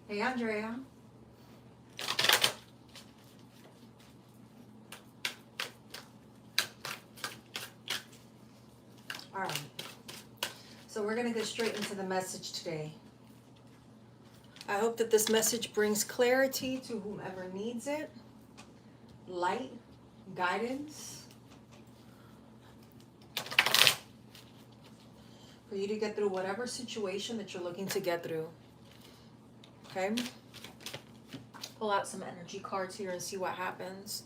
Hey, Andrea. All right. So we're going to get straight into the message today. I hope that this message brings clarity to whomever needs it, light, guidance, for you to get through whatever situation that you're looking to get through. Okay? Pull out some energy cards here and see what happens.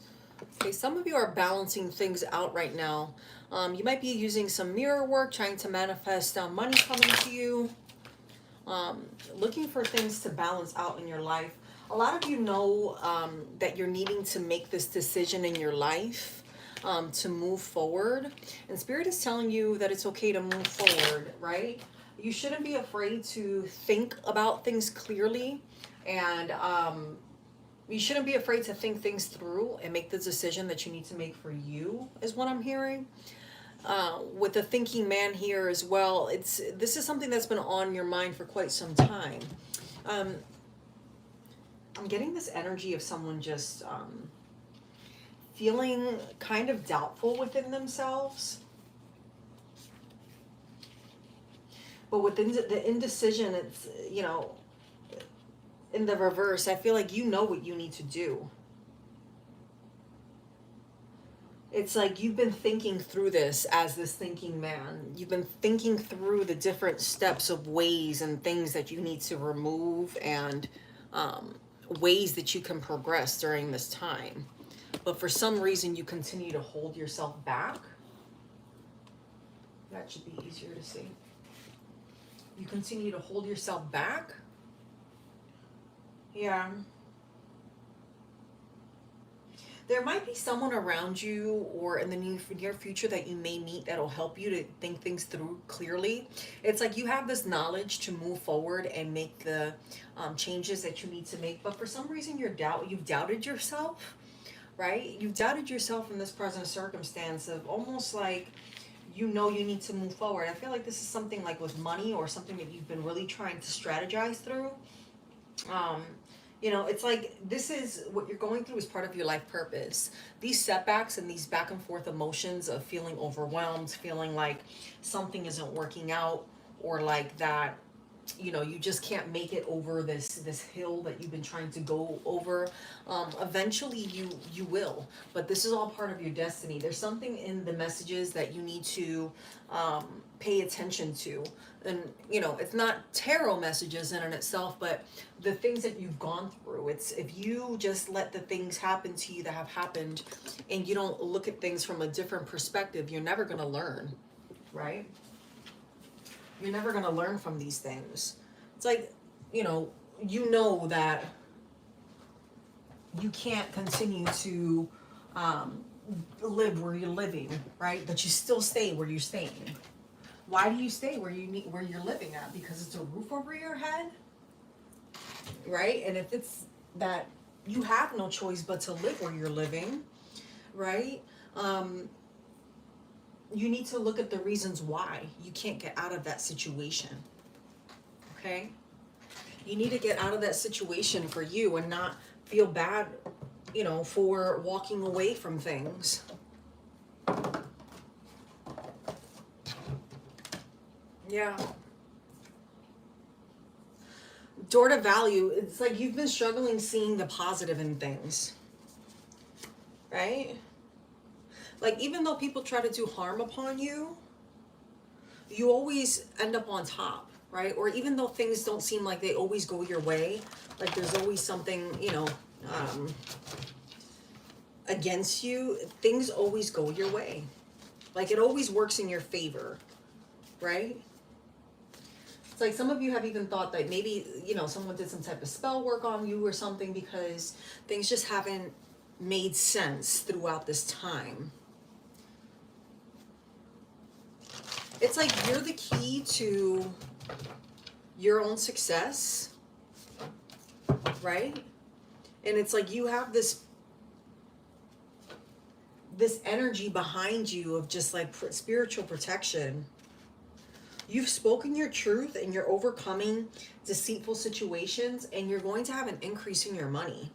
Okay, some of you are balancing things out right now. You might be using some mirror work, trying to manifest money coming to you. Looking for things to balance out in your life. A lot of you know that you're needing to make this decision in your life to move forward. And Spirit is telling you that it's okay to move forward, right? You shouldn't be afraid to think about things clearly. And you shouldn't be afraid to think things through and make the decision that you need to make for you, is what I'm hearing. With the thinking man here as well, this is something that's been on your mind for quite some time. I'm getting this energy of someone just feeling kind of doubtful within themselves. But within the indecision, it's, you know, in the reverse, I feel like you know what you need to do. It's like you've been thinking through this as this thinking man. You've been thinking through the different steps of ways and things that you need to remove and ways that you can progress during this time. But for some reason, you continue to hold yourself back. That should be easier to see. You continue to hold yourself back. Yeah. There might be someone around you or in the near future that you may meet that'll help you to think things through clearly. It's like you have this knowledge to move forward and make the changes that you need to make. But for some reason, you've doubted yourself, right? You've doubted yourself in this present circumstance of almost like, you know, you need to move forward. I feel like this is something like with money or something that you've been really trying to strategize through. You know, it's like this is what you're going through is part of your life purpose. These setbacks and these back and forth emotions of feeling overwhelmed, feeling like something isn't working out, or like that, you know, you just can't make it over this hill that you've been trying to go over. Eventually you will, but this is all part of your destiny. There's something in the messages that you need to pay attention to. And you know, it's not tarot messages in and itself, but the things that you've gone through. It's if you just let the things happen to you that have happened and you don't look at things from a different perspective, you're never going to learn, right? You're never going to learn from these things. It's like, you know that you can't continue to live where you're living, right? But you still stay where you're staying. Why do you stay where you're living at? Because it's a roof over your head, right? And if it's that you have no choice but to live where you're living, right? You need to look at the reasons why you can't get out of that situation. Okay? You need to get out of that situation for you and not feel bad, you know, for walking away from things. Yeah. Door to value, it's like you've been struggling seeing the positive in things, right? Like even though people try to do harm upon you, you always end up on top, right? Or even though things don't seem like they always go your way, like there's always something, you know, against you, things always go your way. Like it always works in your favor, right? It's like some of you have even thought that maybe, you know, someone did some type of spell work on you or something because things just haven't made sense throughout this time. It's like you're the key to your own success, right? And it's like you have this energy behind you of just like spiritual protection. You've spoken your truth and you're overcoming deceitful situations, and you're going to have an increase in your money.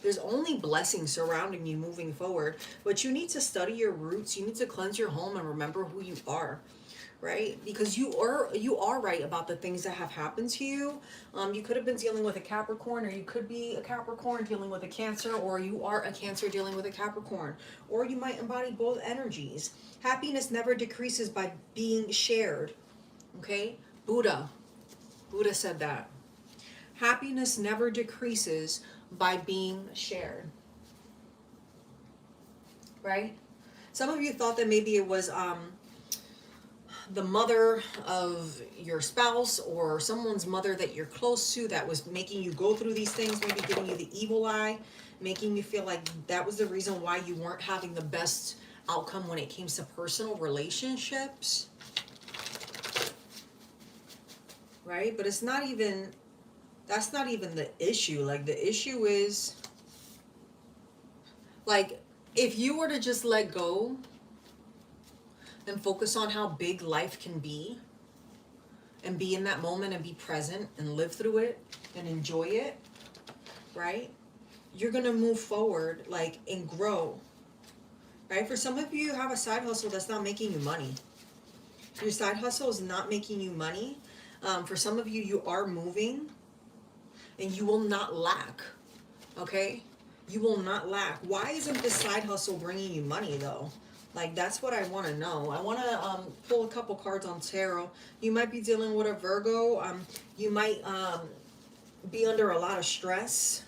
There's only blessings surrounding you moving forward, but you need to study your roots. You need to cleanse your home and remember who you are, right? Because you are right about the things that have happened to you. You could have been dealing with a Capricorn, or you could be a Capricorn dealing with a Cancer, or you are a Cancer dealing with a Capricorn, or you might embody both energies. Happiness never decreases by being shared. Okay, Buddha said that. Happiness never decreases by being shared. Right? Some of you thought that maybe it was the mother of your spouse or someone's mother that you're close to that was making you go through these things, maybe giving you the evil eye, making you feel like that was the reason why you weren't having the best outcome when it came to personal relationships. Right? But it's not even, that's not even the issue. Like, the issue is, like, if you were to just let go and focus on how big life can be, and be in that moment and be present and live through it and enjoy it, right? You're gonna move forward, like, and grow, right? For some of you, you have a side hustle that's not making you money. Your side hustle is not making you money. For some of you, you are moving, and you will not lack, okay? You will not lack. Why isn't this side hustle bringing you money, though? Like, that's what I want to know. I want to pull a couple cards on tarot. You might be dealing with a Virgo. You might be under a lot of stress.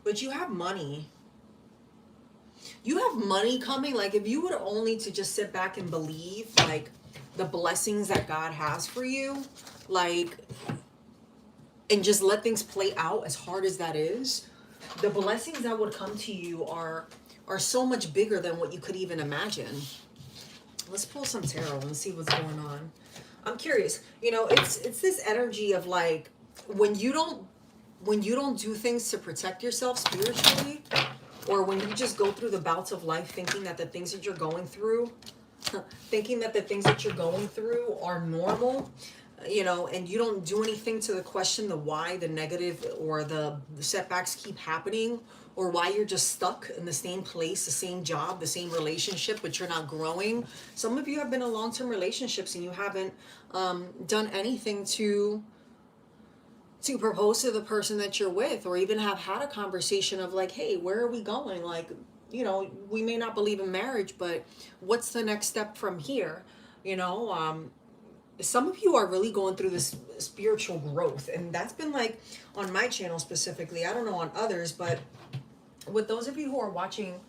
But you have money. You have money coming. Like, if you would only to just sit back and believe, like, the blessings that God has for you, like, and just let things play out, as hard as that is, the blessings that would come to you are so much bigger than what you could even imagine. Let's pull some tarot and see what's going on. I'm curious. You know, it's this energy of, like, when you don't do things to protect yourself spiritually, or when you just go through the bouts of life thinking that the things that you're going through are normal, you know, and you don't do anything to question the why the negative or the setbacks keep happening, or why you're just stuck in the same place, the same job, the same relationship, but you're not growing. Some of you have been in long-term relationships and you haven't done anything to propose to the person that you're with, or even have had a conversation of, like, hey, where are we going? Like, you know, we may not believe in marriage, but what's the next step from here? You know, some of you are really going through this spiritual growth, and that's been, like, on my channel specifically. I don't know on others, but with those of you who are watching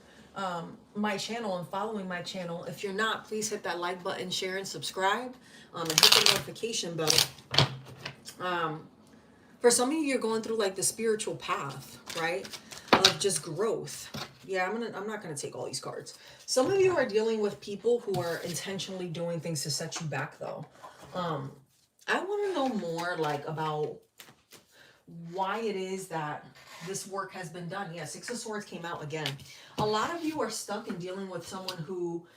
my channel and following my channel, if you're not, please hit that like button, share, and subscribe, and hit the notification bell. For some of you, you're going through, like, the spiritual path, right, of just growth. Yeah, I'm not gonna take all these cards. Some of you are dealing with people who are intentionally doing things to set you back, though. I want to know more, like, about why it is that this work has been done. Yeah, Six of Swords came out again. A lot of you are stuck in dealing with someone who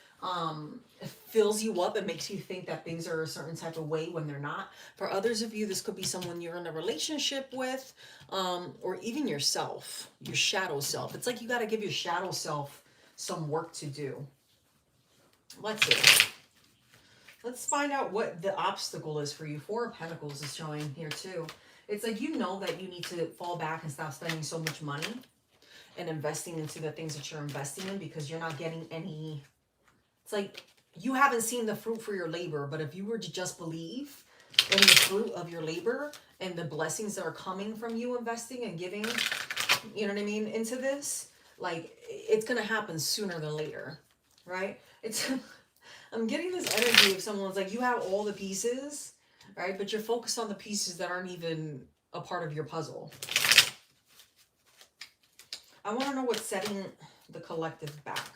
fills you up and makes you think that things are a certain type of way when they're not. For others of you, this could be someone you're in a relationship with, or even yourself, your shadow self. It's like you got to give your shadow self some work to do. Let's see. Let's find out what the obstacle is for you. Four of Pentacles is showing here too. It's like, you know that you need to fall back and stop spending so much money and investing into the things that you're investing in, because you're not getting any. It's like you haven't seen the fruit for your labor, but if you were to just believe in the fruit of your labor and the blessings that are coming from you investing and giving, you know what I mean, into this, like, it's going to happen sooner than later, right? I'm getting this energy of someone's like, you have all the pieces, right? But you're focused on the pieces that aren't even a part of your puzzle. I want to know what's setting the collective back.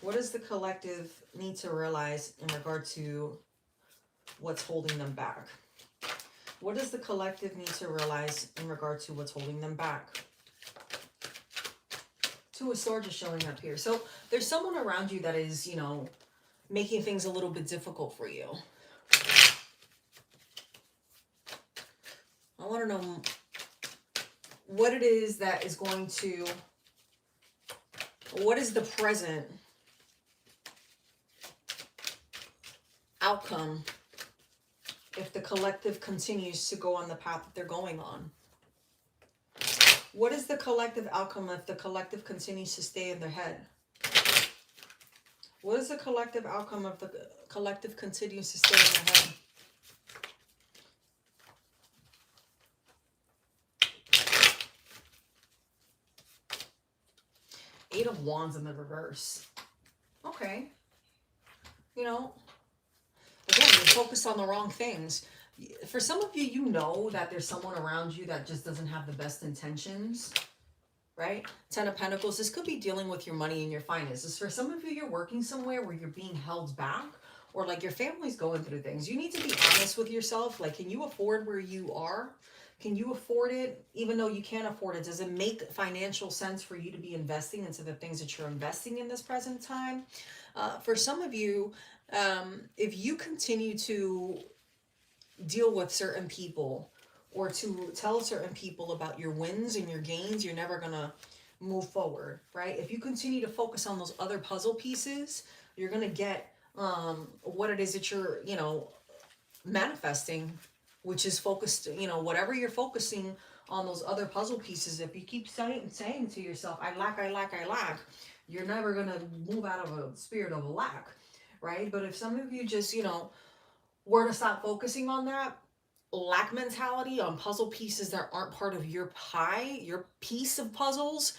What does the collective need to realize in regard to what's holding them back? What does the collective need to realize in regard to what's holding them back? Two of Swords is showing up here. So there's someone around you that is, you know, making things a little bit difficult for you. I want to know what it is that is going to, what is the present outcome if the collective continues to go on the path that they're going on? What is the collective outcome if the collective continues to stay in their head? What is the collective outcome if the collective continues to stay in their head? Eight of Wands in the reverse. Okay. You know, again, you're focused on the wrong things. For some of you, you know that there's someone around you that just doesn't have the best intentions, right? Ten of Pentacles, this could be dealing with your money and your finances. For some of you, you're working somewhere where you're being held back, or like your family's going through things. You need to be honest with yourself. Like, can you afford where you are? Can you afford it? Even though you can't afford it, does it make financial sense for you to be investing into the things that you're investing in this present time? For some of you, if you continue to deal with certain people or to tell certain people about your wins and your gains, you're never gonna move forward, right? If you continue to focus on those other puzzle pieces, you're gonna get what it is that you're, you know, manifesting, which is focused, you know, whatever you're focusing on those other puzzle pieces. If you keep saying to yourself, I lack, you're never gonna move out of a spirit of lack, right? But if some of you just, you know, were to stop focusing on that lack mentality, on puzzle pieces that aren't part of your pie, your piece of puzzles,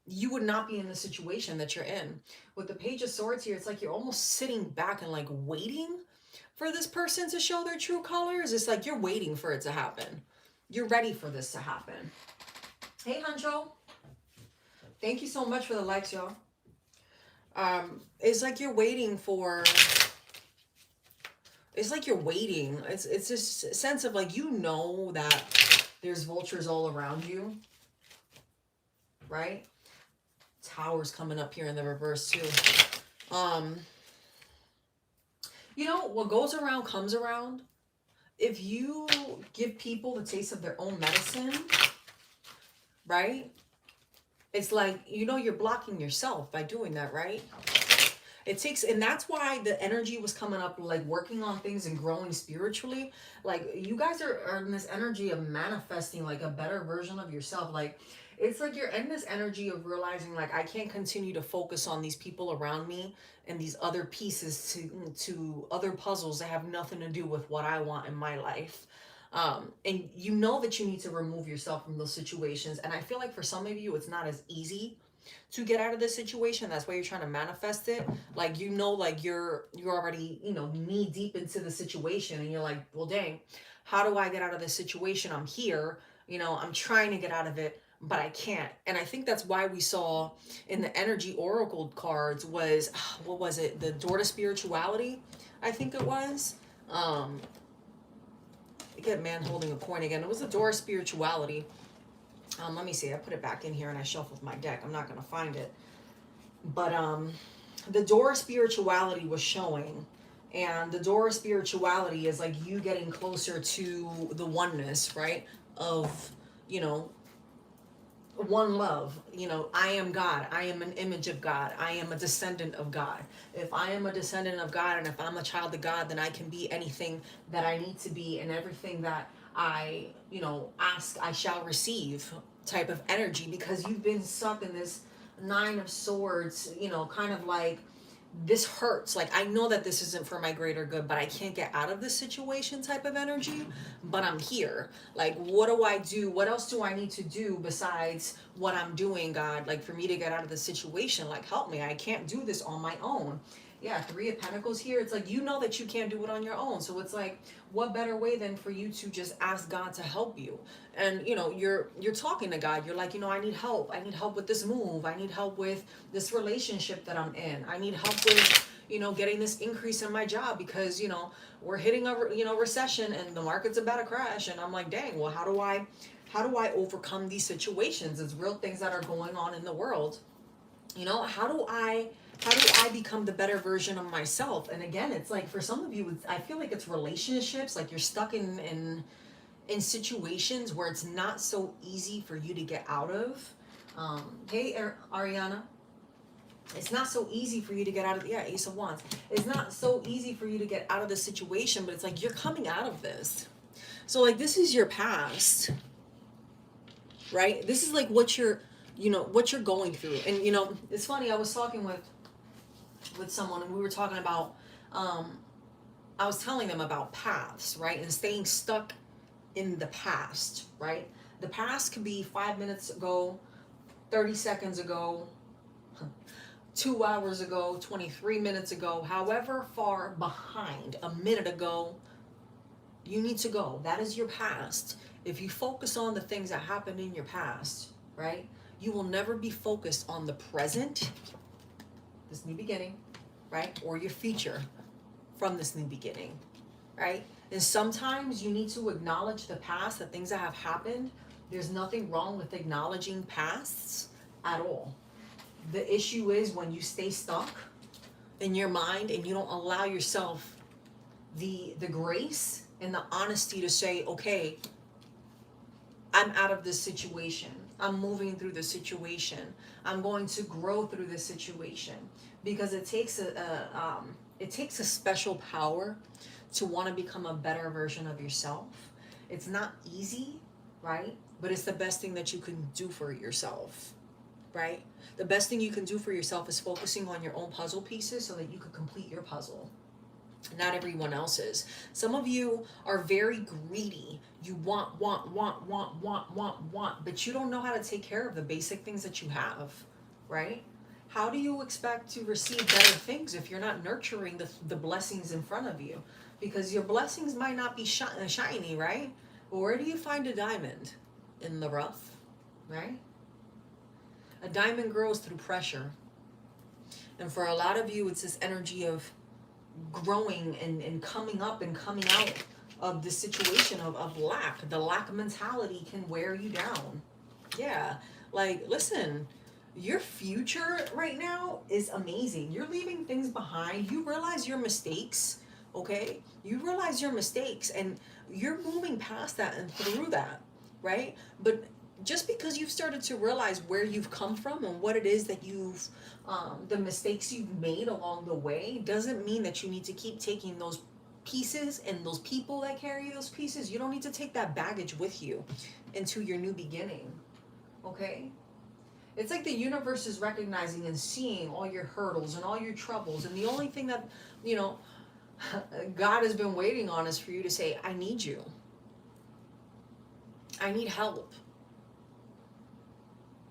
you would not be in the situation that you're in. With the Page of Swords here, it's like you're almost sitting back and like waiting for this person to show their true colors. It's like you're waiting for it to happen. You're ready for this to happen. Hey, Huncho. Thank you so much for the likes, y'all. It's like you're waiting for... It's like you're waiting. It's this sense of like, you know that there's vultures all around you, right? Towers coming up here in the reverse too. You know, what goes around comes around. If you give people the taste of their own medicine, right? It's like, you know, you're blocking yourself by doing that, right? It takes, and that's why the energy was coming up, like working on things and growing spiritually. Like, you guys are in this energy of manifesting like a better version of yourself. Like, it's like you're in this energy of realizing, like, I can't continue to focus on these people around me and these other pieces to other puzzles that have nothing to do with what I want in my life. And you know that you need to remove yourself from those situations. And I feel like for some of you, it's not as easy to get out of this situation. That's why you're trying to manifest it. Like, you know, like you're already, you know, knee deep into the situation, and you're like, well, dang, how do I get out of this situation? I'm here, you know, I'm trying to get out of it, but I can't. And I think that's why we saw in the energy oracle cards was, what was it? The door to spirituality, I think it was. Get man holding a coin again. It was the door of spirituality. Let me see. I put it back in here and I shuffled my deck. I'm not going to find it. But the door of spirituality was showing. And the door of spirituality is like you getting closer to the oneness, right? Of, you know, one love. You know, I am God. I am an image of God. I am a descendant of God. If I am a descendant of God and if I'm a child of God, then I can be anything that I need to be, and everything that I, you know, ask, I shall receive type of energy, because you've been stuck in this Nine of Swords, you know, kind of like, this hurts. Like, I know that this isn't for my greater good, but I can't get out of this situation type of energy, but I'm here. Like, what do I do? What else do I need to do besides what I'm doing, God? Like, for me to get out of the situation, like, help me. I can't do this on my own. Yeah, Three of Pentacles here. It's like, you know that you can't do it on your own. So it's like, what better way than for you to just ask God to help you? And, you know, you're talking to God. You're like, you know, I need help. I need help with this move. I need help with this relationship that I'm in. I need help with, you know, getting this increase in my job, because, you know, we're hitting a, you know, recession and the market's about to crash. And I'm like, dang, well, how do I overcome these situations? It's real things that are going on in the world. You know, how do I How do I become the better version of myself? And again, it's like for some of you, I feel like it's relationships. Like you're stuck in situations where it's not so easy for you to get out of. Hey, Ariana. It's not so easy for you to get out of, yeah, Ace of Wands. It's not so easy for you to get out of the situation, but it's like you're coming out of this. So like this is your past, right? This is like what you're, what you're going through. And it's funny, I was talking with someone and we were talking about, I was telling them about paths, right? And staying stuck in the past, right? The past could be 5 minutes ago, 30 seconds ago, 2 hours ago, 23 minutes ago, however far behind, a minute ago, you need to go. That is your past. If you focus on the things that happened in your past, right, you will never be focused on the present, this new beginning, right, or your future from this new beginning, right? And sometimes you need to acknowledge the past, the things that have happened. There's nothing wrong with acknowledging pasts at all. The issue is when you stay stuck in your mind and you don't allow yourself the grace and the honesty to say, okay, I'm out of this situation. I'm moving through the situation. I'm going to grow through this situation, because it takes a special power to want to become a better version of yourself. It's not easy, right? But it's the best thing that you can do for yourself, right? The best thing you can do for yourself is focusing on your own puzzle pieces so that you can complete your puzzle, not everyone else's. Some of you are very greedy. You want, but you don't know how to take care of the basic things that you have, right? How do you expect to receive better things if you're not nurturing the blessings in front of you? Because your blessings might not be shiny, right? But where do you find a diamond? In the rough, right? A diamond grows through pressure. And for a lot of you, it's this energy of growing and coming up and coming out of the situation of lack. The lack mentality can wear you down. Yeah, like, listen, your future right now is amazing. You're leaving things behind. You realize your mistakes, okay? You realize your mistakes and you're moving past that and through that, right? But just because you've started to realize where you've come from and what it is that you've, the mistakes you've made along the way, doesn't mean that you need to keep taking those pieces and those people that carry those pieces. You don't need to take that baggage with you into your new beginning, okay? It's like the universe is recognizing and seeing all your hurdles and all your troubles. And the only thing that, God has been waiting on is for you to say, I need you. I need help.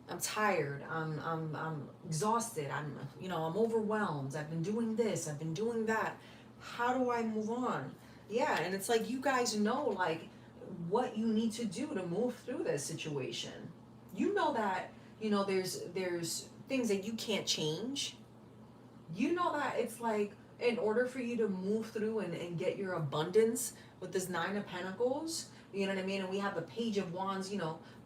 I'm tired. I'm exhausted. I'm overwhelmed. I've been doing this. I've been doing that. How do I move on? Yeah, and it's like you guys know like what you need to do to move through this situation. You know that, there's things that you can't change. You know that it's like in order for you to move through and get your abundance with this 9 of Pentacles, you know what I mean? And we have the Page of Wands,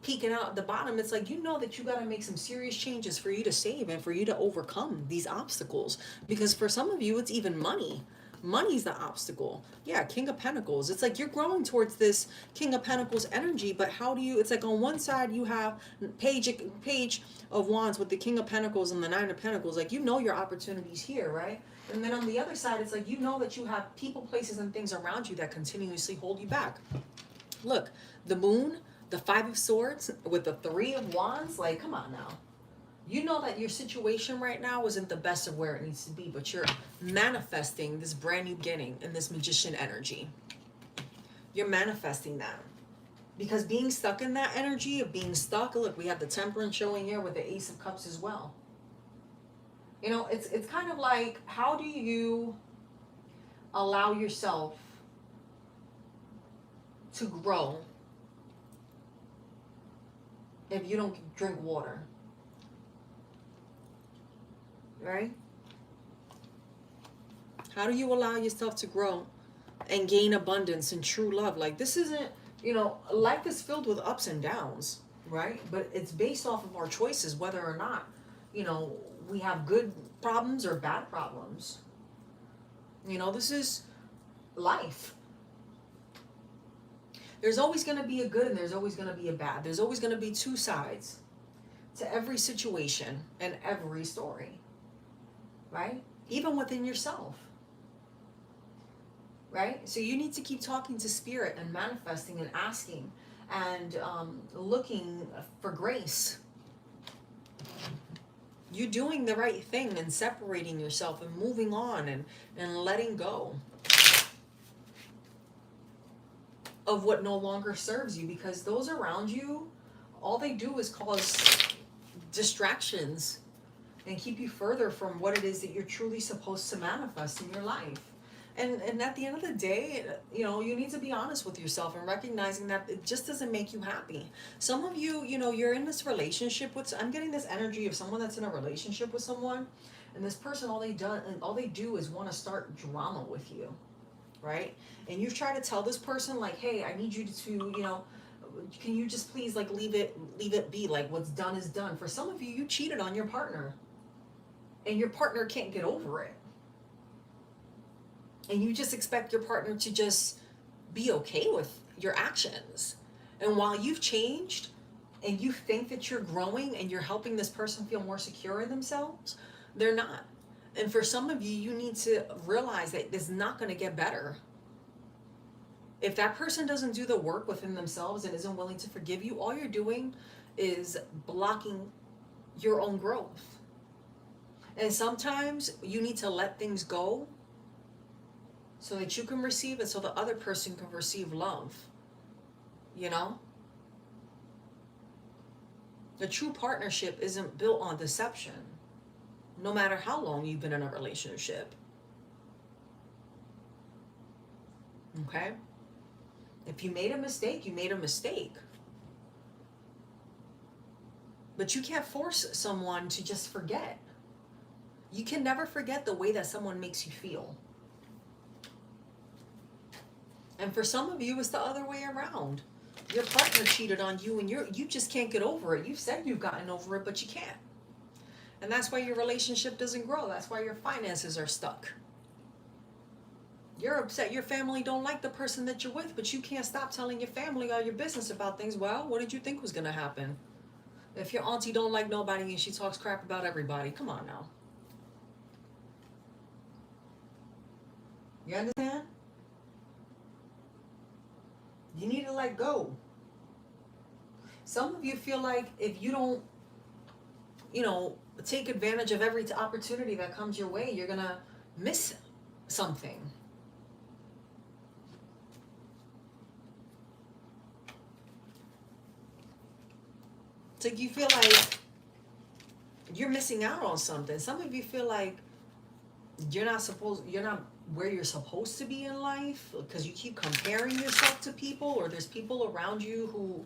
peeking out at the bottom. It's like, that you got to make some serious changes for you to save and for you to overcome these obstacles. Because for some of you, it's even money. Money's the obstacle. Yeah, King of Pentacles. It's like you're growing towards this King of Pentacles energy, but how do you, it's like on one side you have Page of Wands with the King of Pentacles and the 9 of Pentacles. Like, your opportunities here, right? And then on the other side, it's like, that you have people, places, and things around you that continuously hold you back. Look, the Moon, the 5 of Swords with the 3 of Wands, like, come on now. You know that your situation right now isn't the best of where it needs to be, but you're manifesting this brand new beginning in this Magician energy. You're manifesting that. Because being stuck in that energy of being stuck, look, we have the Temperance showing here with the Ace of Cups as well. It's kind of like, how do you allow yourself to grow if you don't drink water? Right? How do you allow yourself to grow and gain abundance and true love? Like, this isn't, life is filled with ups and downs, right? But it's based off of our choices, whether or not, we have good problems or bad problems. You know, this is life. There's always going to be a good and there's always going to be a bad. There's always going to be two sides to every situation and every story, right? Even within yourself, right? So you need to keep talking to spirit and manifesting and asking and looking for grace. You doing the right thing and separating yourself and moving on and letting go of what no longer serves you, because those around you, all they do is cause distractions and keep you further from what it is that you're truly supposed to manifest in your life. And at the end of the day, you know, you need to be honest with yourself and recognizing that it just doesn't make you happy. Some of you, you know, you're in this relationship with, I'm getting this energy of someone that's in a relationship with someone, and this person, all they do is want to start drama with you, right? And you try to tell this person like, hey, I need you to, you know, can you just please like leave it be, like what's done is done. For some of you, you cheated on your partner and your partner can't get over it. And you just expect your partner to just be okay with your actions. And while you've changed and you think that you're growing and you're helping this person feel more secure in themselves, they're not. And for some of you, you need to realize that it's not going to get better. If that person doesn't do the work within themselves and isn't willing to forgive you, all you're doing is blocking your own growth. And sometimes you need to let things go so that you can receive it, so the other person can receive love. You know? The true partnership isn't built on deception, no matter how long you've been in a relationship. Okay? If you made a mistake, you made a mistake. But you can't force someone to just forget. You can never forget the way that someone makes you feel. And for some of you, it's the other way around. Your partner cheated on you and you just can't get over it. You've said you've gotten over it, but you can't. And that's why your relationship doesn't grow. That's why your finances are stuck. You're upset your family don't like the person that you're with, but you can't stop telling your family all your business about things. Well, what did you think was going to happen? If your auntie don't like nobody and she talks crap about everybody, come on now. You understand? You need to let go. Some of you feel like if you don't, you know, take advantage of every opportunity that comes your way, you're going to miss something. It's like you feel like you're missing out on something. Some of you feel like you're not where you're supposed to be in life because you keep comparing yourself to people, or there's people around you who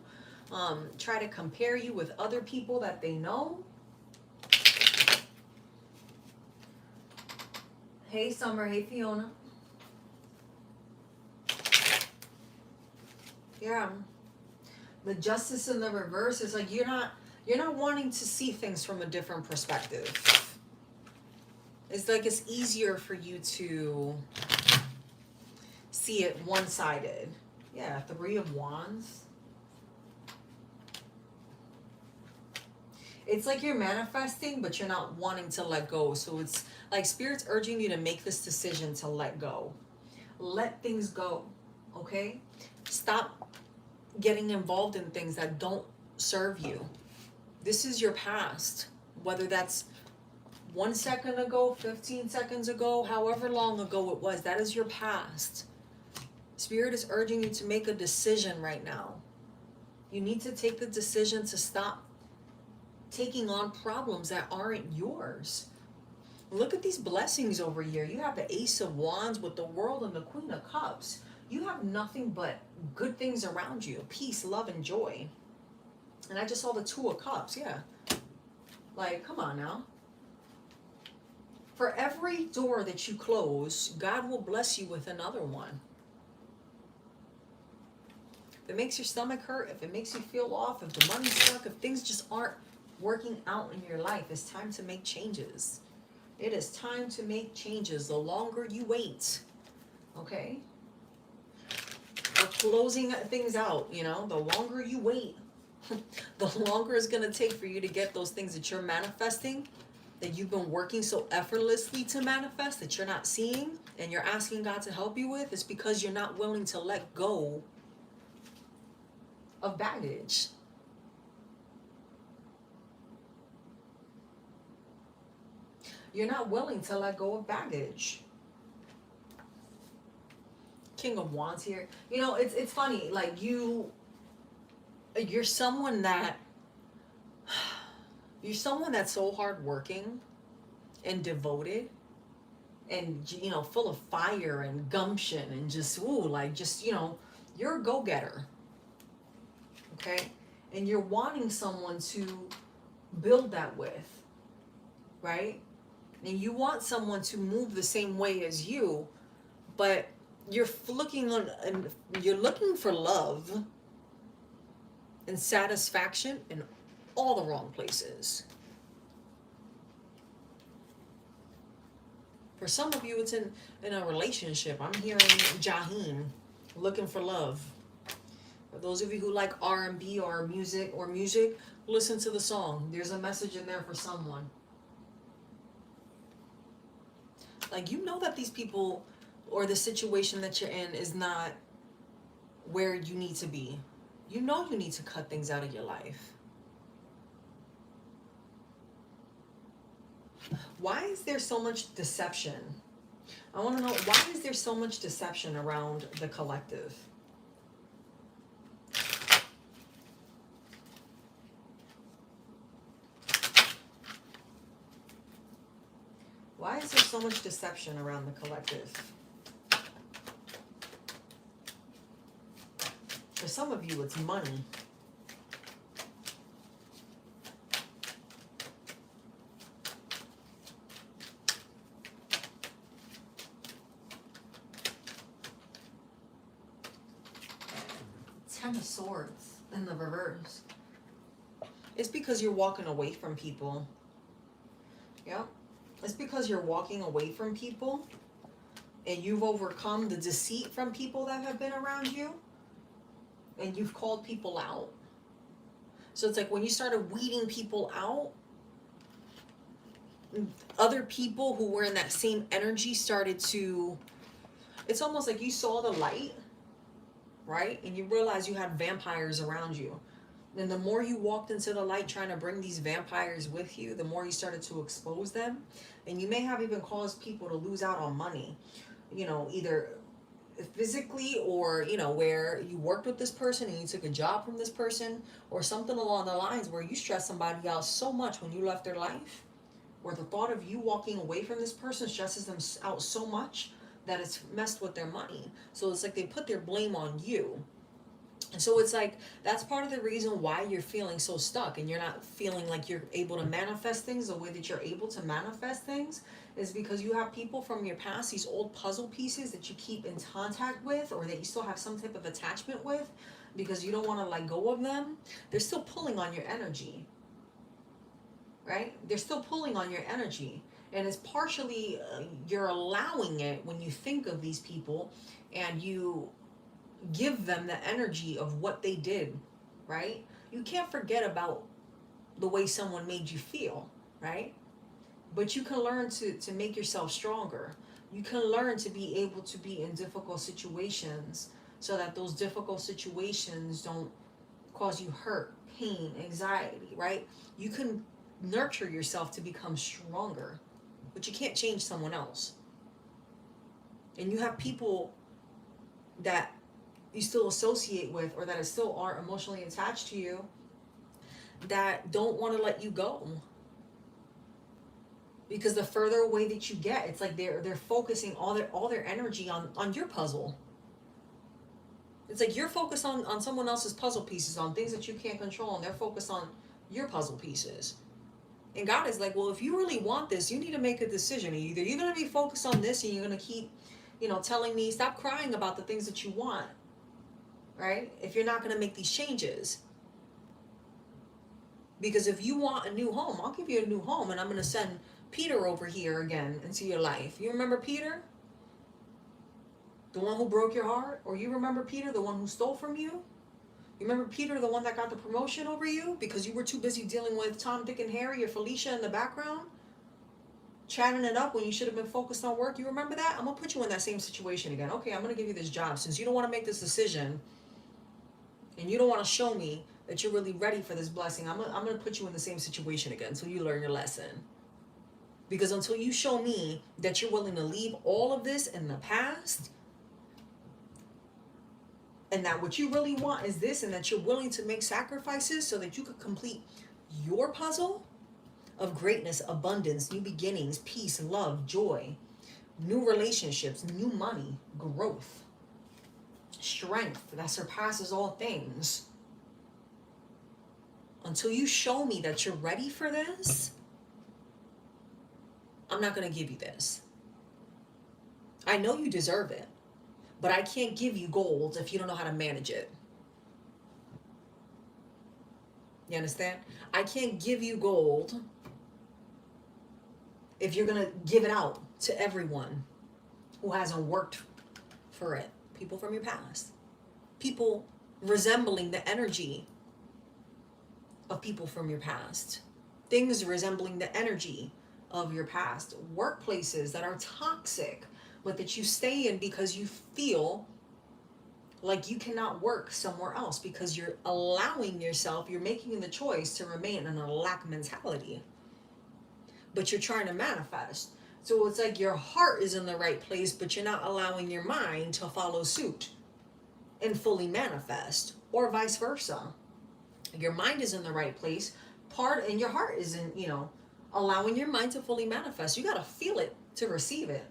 try to compare you with other people that they know. Hey Summer, hey Fiona. Yeah. The justice in the reverse is like you're not wanting to see things from a different perspective. It's like it's easier for you to see it one-sided. Yeah, Three of Wands. It's like you're manifesting, but you're not wanting to let go. So it's like Spirit's urging you to make this decision to let go. Let things go, okay? Stop getting involved in things that don't serve you. This is your past, whether that's 1 second ago, 15 seconds ago, however long ago it was, that is your past. Spirit is urging you to make a decision right now. You need to take the decision to stop taking on problems that aren't yours. Look at these blessings over here. You have the Ace of Wands with the World and the Queen of Cups. You have nothing but good things around you. Peace, love, and joy. And I just saw the Two of Cups. Yeah. Like, come on now. For every door that you close, God will bless you with another one. If it makes your stomach hurt, if it makes you feel off, if the money's stuck, if things just aren't working out in your life, it's time to make changes. It is time to make changes. The longer you wait, okay? Or closing things out, you know, the longer you wait, the longer it's gonna take for you to get those things that you're manifesting, that you've been working so effortlessly to manifest, that you're not seeing and you're asking God to help you with. It's because you're not willing to let go of baggage. You're not willing to let go of baggage. King of Wands here. You know, it's funny, like you're someone that you're someone that's so hardworking and devoted and, you know, full of fire and gumption and just, ooh, like just, you know, you're a go-getter. Okay? And you're wanting someone to build that with, right? And you want someone to move the same way as you, but you're looking on and you're looking for love and satisfaction in all the wrong places. For some of you, it's in a relationship. I'm hearing Jaheen, looking for love. For those of you who like R&B or music, listen to the song. There's a message in there for someone. Like, you know that these people or the situation that you're in is not where you need to be. You know you need to cut things out of your life. Why is there so much deception? I want to know, why is there so much deception around the collective? Why is there so much deception around the collective? For some of you, it's money. Ten of Swords in the reverse. It's because you're walking away from people. Yeah. It's because you're walking away from people and you've overcome the deceit from people that have been around you and you've called people out. So it's like when you started weeding people out, other people who were in that same energy started to, it's almost like you saw the light, right? And you realized you had vampires around you. And the more you walked into the light trying to bring these vampires with you, the more you started to expose them. And you may have even caused people to lose out on money, you know, either physically or, you know, where you worked with this person and you took a job from this person or something along the lines where you stressed somebody out so much when you left their life, where the thought of you walking away from this person stresses them out so much that it's messed with their money. So it's like they put their blame on you. And so it's like, that's part of the reason why you're feeling so stuck and you're not feeling like you're able to manifest things the way that you're able to manifest things, is because you have people from your past, these old puzzle pieces that you keep in contact with or that you still have some type of attachment with because you don't want to let go of them. They're still pulling on your energy, right? They're still pulling on your energy. And it's partially, you're allowing it when you think of these people and you give them the energy of what they did, right? You can't forget about the way someone made you feel, right? But you can learn to make yourself stronger. You can learn to be able to be in difficult situations so that those difficult situations don't cause you hurt, pain, anxiety, right? You can nurture yourself to become stronger, but you can't change someone else. And you have people that you still associate with or that still are emotionally attached to you that don't want to let you go, because the further away that you get, it's like they're focusing all their energy on your puzzle. It's like you're focused on someone else's puzzle pieces, on things that you can't control, and they're focused on your puzzle pieces. And God is like, well, if you really want this, you need to make a decision. Either you're going to be focused on this and you're going to keep, you know, telling me stop crying about the things that you want, right? If you're not going to make these changes. Because if you want a new home, I'll give you a new home and I'm going to send Peter over here again into your life. You remember Peter? The one who broke your heart? Or you remember Peter, the one who stole from you? You remember Peter, the one that got the promotion over you because you were too busy dealing with Tom, Dick, and Harry or Felicia in the background? Chatting it up when you should have been focused on work. You remember that? I'm going to put you in that same situation again. Okay, I'm going to give you this job. Since you don't want to make this decision and you don't want to show me that you're really ready for this blessing, I'm going to put you in the same situation again until you learn your lesson. Because until you show me that you're willing to leave all of this in the past, and that what you really want is this, and that you're willing to make sacrifices so that you could complete your puzzle of greatness, abundance, new beginnings, peace, love, joy, new relationships, new money, growth, strength that surpasses all things. Until you show me that you're ready for this, I'm not going to give you this. I know you deserve it, but I can't give you gold if you don't know how to manage it. You understand? I can't give you gold if you're going to give it out to everyone who hasn't worked for it. People from your past. People resembling the energy of people from your past. Things resembling the energy of your past. Workplaces that are toxic, but that you stay in because you feel like you cannot work somewhere else because you're allowing yourself, you're making the choice to remain in a lack mentality. But you're trying to manifest. So it's like your heart is in the right place, but you're not allowing your mind to follow suit and fully manifest, or vice versa. Your mind is in the right place, and your heart isn't, allowing your mind to fully manifest. You got to feel it to receive it.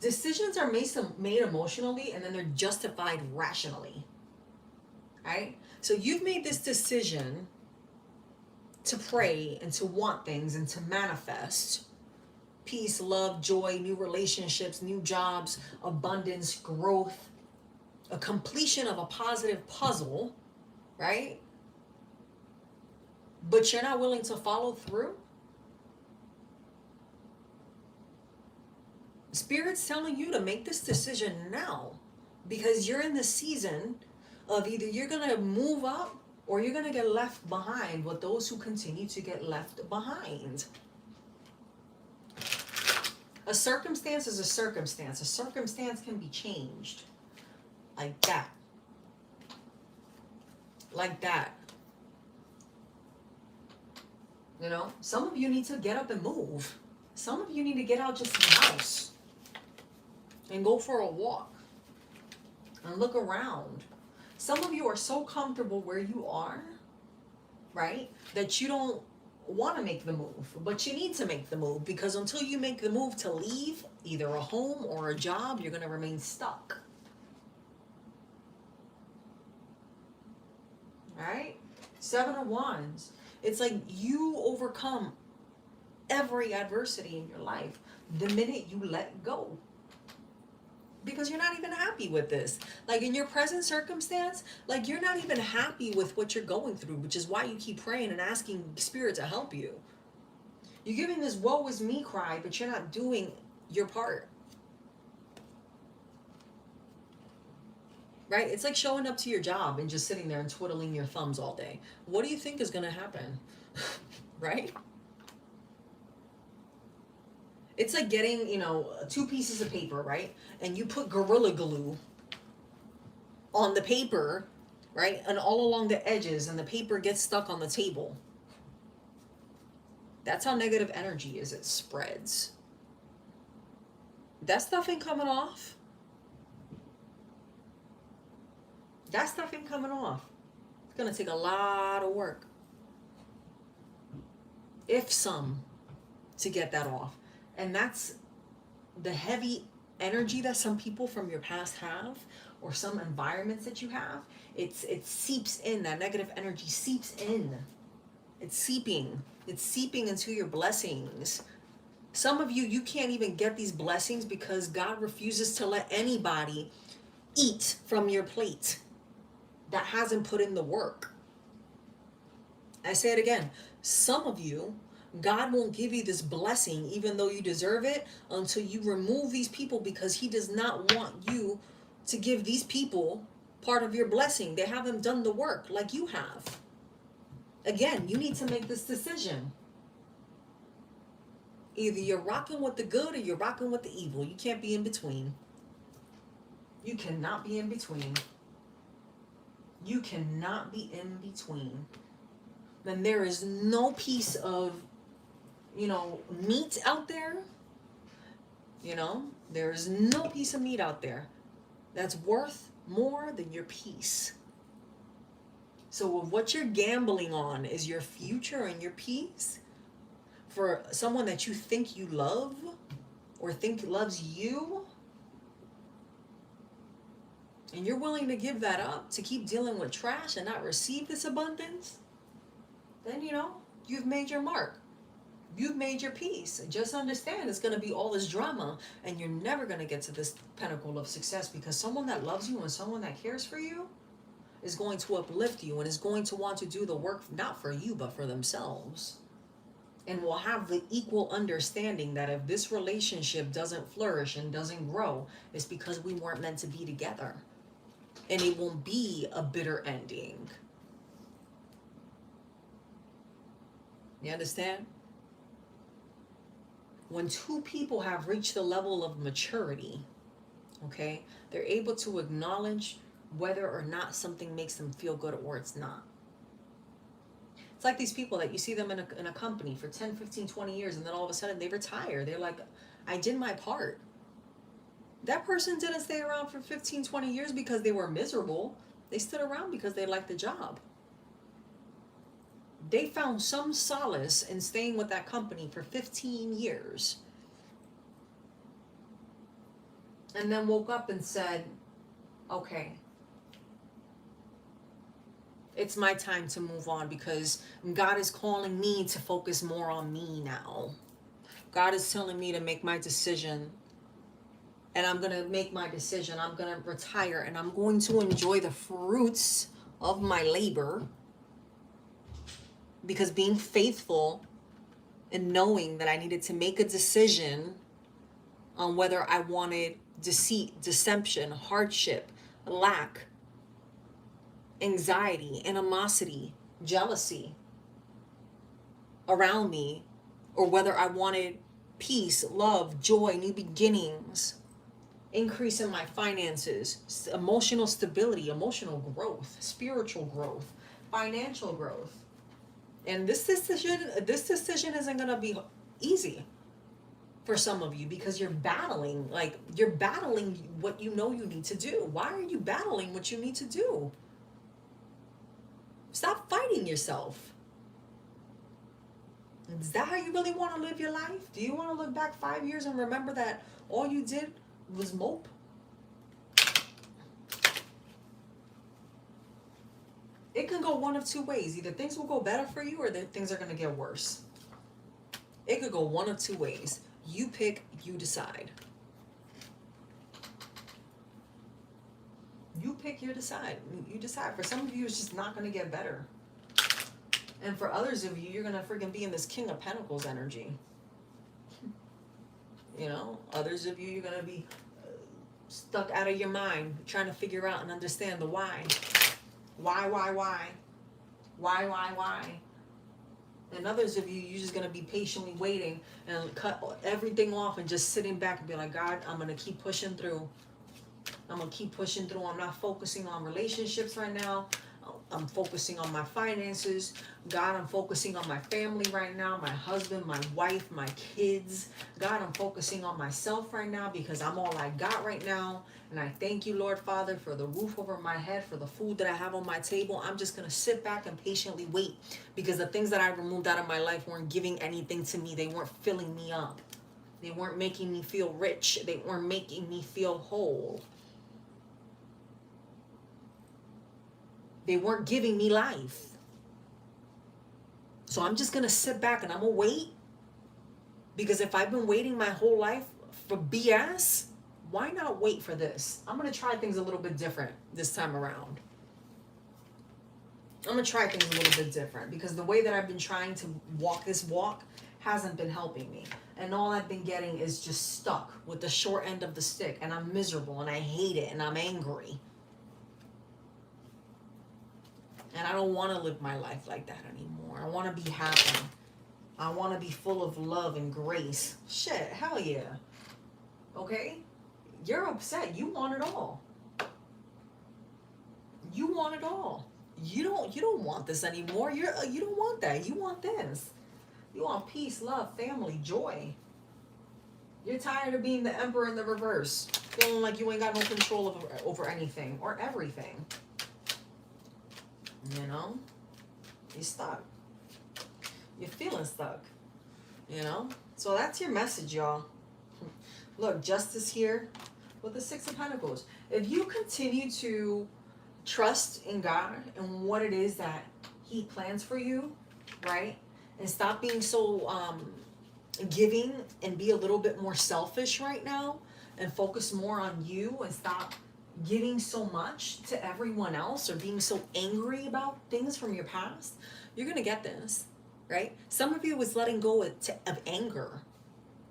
Decisions are made emotionally, and then they're justified rationally. Right? So you've made this decision to pray and to want things and to manifest peace, love, joy, new relationships, new jobs, abundance, growth, a completion of a positive puzzle, right? But you're not willing to follow through. Spirit's telling you to make this decision now, because you're in the season of either you're going to move up or you're going to get left behind with those who continue to get left behind. A circumstance is a circumstance. A circumstance can be changed. Like that. Like that. Some of you need to get up and move. Some of you need to get out just in the house and go for a walk and look around. Some of you are so comfortable where you are, right, that you don't want to make the move, but you need to make the move, because until you make the move to leave either a home or a job, you're going to remain stuck. Right? 7 of Wands. It's like you overcome every adversity in your life the minute you let go. Because you're not even happy with this. Like in your present circumstance, like you're not even happy with what you're going through, which is why you keep praying and asking Spirit to help you. You're giving this woe is me cry, but you're not doing your part. Right? It's like showing up to your job and just sitting there and twiddling your thumbs all day. What do you think is going to happen? Right? It's like getting, 2 pieces of paper, right? And you put Gorilla Glue on the paper, right? And all along the edges, and the paper gets stuck on the table. That's how negative energy is. It spreads. That stuff ain't coming off. That stuff ain't coming off. It's going to take a lot of work, if some, to get that off. And that's the heavy energy that some people from your past have, or some environments that you have. It seeps in. That negative energy seeps in. It's seeping into your blessings. Some of you can't even get these blessings because God refuses to let anybody eat from your plate that hasn't put in the work. I say it again. Some of you God won't give you this blessing, even though you deserve it, until you remove these people, because he does not want you to give these people part of your blessing. They haven't done the work like you have. Again, you need to make this decision. Either you're rocking with the good or you're rocking with the evil. You can't be in between. You cannot be in between. You cannot be in between. Then there is no piece of, meat out there. There's no piece of meat out there that's worth more than your peace. So if what you're gambling on is your future and your peace for someone that you think you love or think loves you, and you're willing to give that up to keep dealing with trash and not receive this abundance, then you've made your mark. You've made your peace. Just understand it's going to be all this drama, and you're never going to get to this pinnacle of success, because someone that loves you and someone that cares for you is going to uplift you and is going to want to do the work, not for you, but for themselves. And will have the equal understanding that if this relationship doesn't flourish and doesn't grow, it's because we weren't meant to be together. And it won't be a bitter ending. You understand? When two people have reached the level of maturity, okay, they're able to acknowledge whether or not something makes them feel good or it's not. It's like these people that you see them in a company for 10, 15, 20 years, and then all of a sudden they retire. They're like, I did my part. That person didn't stay around for 15, 20 years because they were miserable. They stood around because they liked the job. They found some solace in staying with that company for 15 years. And then woke up and said, okay, it's my time to move on, because God is calling me to focus more on me now. God is telling me to make my decision. And I'm going to make my decision. I'm going to retire, and I'm going to enjoy the fruits of my labor. Because being faithful and knowing that I needed to make a decision on whether I wanted deceit, deception, hardship, lack, anxiety, animosity, jealousy around me, or whether I wanted peace, love, joy, new beginnings, increase in my finances, emotional stability, emotional growth, spiritual growth, financial growth. And this decision isn't going to be easy for some of you, because you're battling what you know you need to do. Why are you battling what you need to do? Stop fighting yourself. Is that how you really want to live your life? Do you want to look back 5 years and remember that all you did was mope? It can go one of two ways. Either things will go better for you, or things are going to get worse. It could go one of two ways. You pick, you decide. You pick, you decide. You decide. For some of you, it's just not going to get better. And for others of you, you're going to freaking be in this King of Pentacles energy. Others of you, you're going to be stuck out of your mind, trying to figure out and understand the why. Why? And others of you, you're just going to be patiently waiting and cut everything off and just sitting back and be like, God, I'm going to keep pushing through. I'm not focusing on relationships right now. I'm focusing on my finances. God, I'm focusing on my family right now, my husband, my wife, my kids. God, I'm focusing on myself right now, because I'm all I got right now. And I thank you, Lord Father, for the roof over my head, for the food that I have on my table. I'm just going to sit back and patiently wait, because the things that I removed out of my life weren't giving anything to me. They weren't filling me up. They weren't making me feel rich. They weren't making me feel whole. They weren't giving me life. So I'm just going to sit back and I'm going to wait. Because if I've been waiting my whole life for BS, why not wait for this? I'm going to try things a little bit different this time around. I'm going to try things a little bit different, because the way that I've been trying to walk this walk hasn't been helping me. And all I've been getting is just stuck with the short end of the stick. And I'm miserable and I hate it and I'm angry. And I don't want to live my life like that anymore. I want to be happy. I want to be full of love and grace. Shit, hell yeah. Okay? You're upset. You want it all. You want it all. You don't want this anymore. You don't want that. You want this. You want peace, love, family, joy. You're tired of being the emperor in the reverse. Feeling like you ain't got no control over anything or everything. You know? You're stuck. You're feeling stuck. You know? So that's your message, y'all. Look, justice here with the Six of Pentacles. If you continue to trust in God and what it is that He plans for you, right? And stop being so giving and be a little bit more selfish right now and focus more on you and stop giving so much to everyone else or being so angry about things from your past, you're going to get this, right? Some of you is letting go of anger.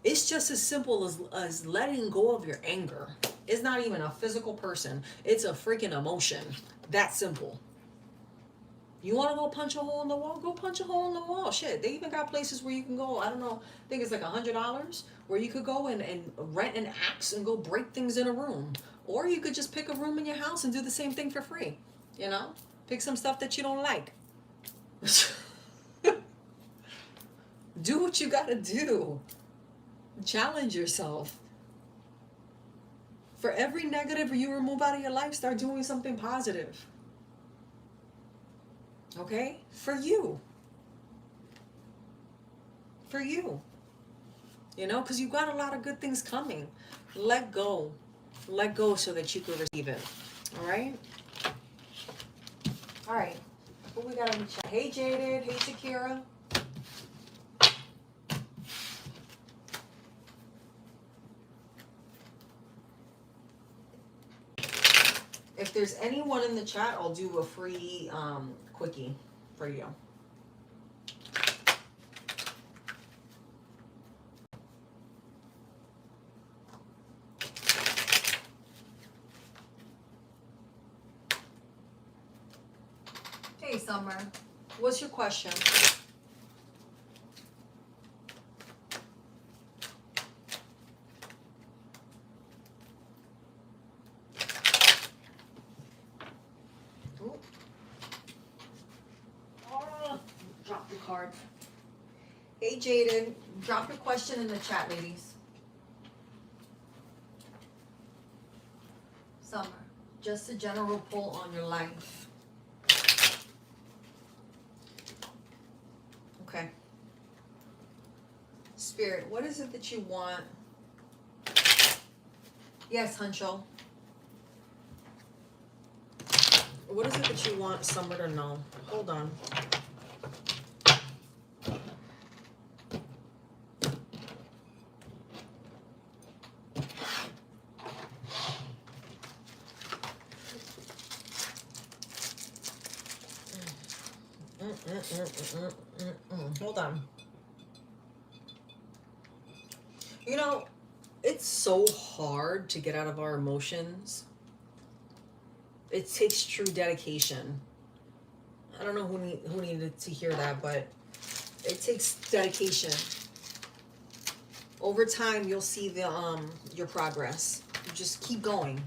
It's just as simple as letting go of your anger. It's not even a physical person. It's a freaking emotion. That simple. You want to go punch a hole in the wall? Go punch a hole in the wall. Shit, they even got places where you can go, I don't know, I think it's like $100 where you could go and rent an axe and go break things in a room. Or you could just pick a room in your house and do the same thing for free. You know? Pick some stuff that you don't like. Do what you gotta do. Challenge yourself. For every negative you remove out of your life, start doing something positive. Okay? For you. For you. You know, because you've got a lot of good things coming. Let go. Let go so that you can receive it. All right? All right. What we got on the chat? Hey, Jaded. Hey, Shakira. If there's anyone in the chat, I'll do a free quickie for you. Hey, Summer. What's your question? Drop your card. Hey, Jaden. Drop your question in the chat, ladies. Summer. Just a general pull on your life. Okay. Spirit, what is it that you want? Yes, Huncho. What is it that you want Summer to know? Hold on. Hold on. You know, it's so hard to get out of our emotions. It takes true dedication. I don't know who needed to hear that, but it takes dedication. Over time, you'll see the your progress. You just keep going.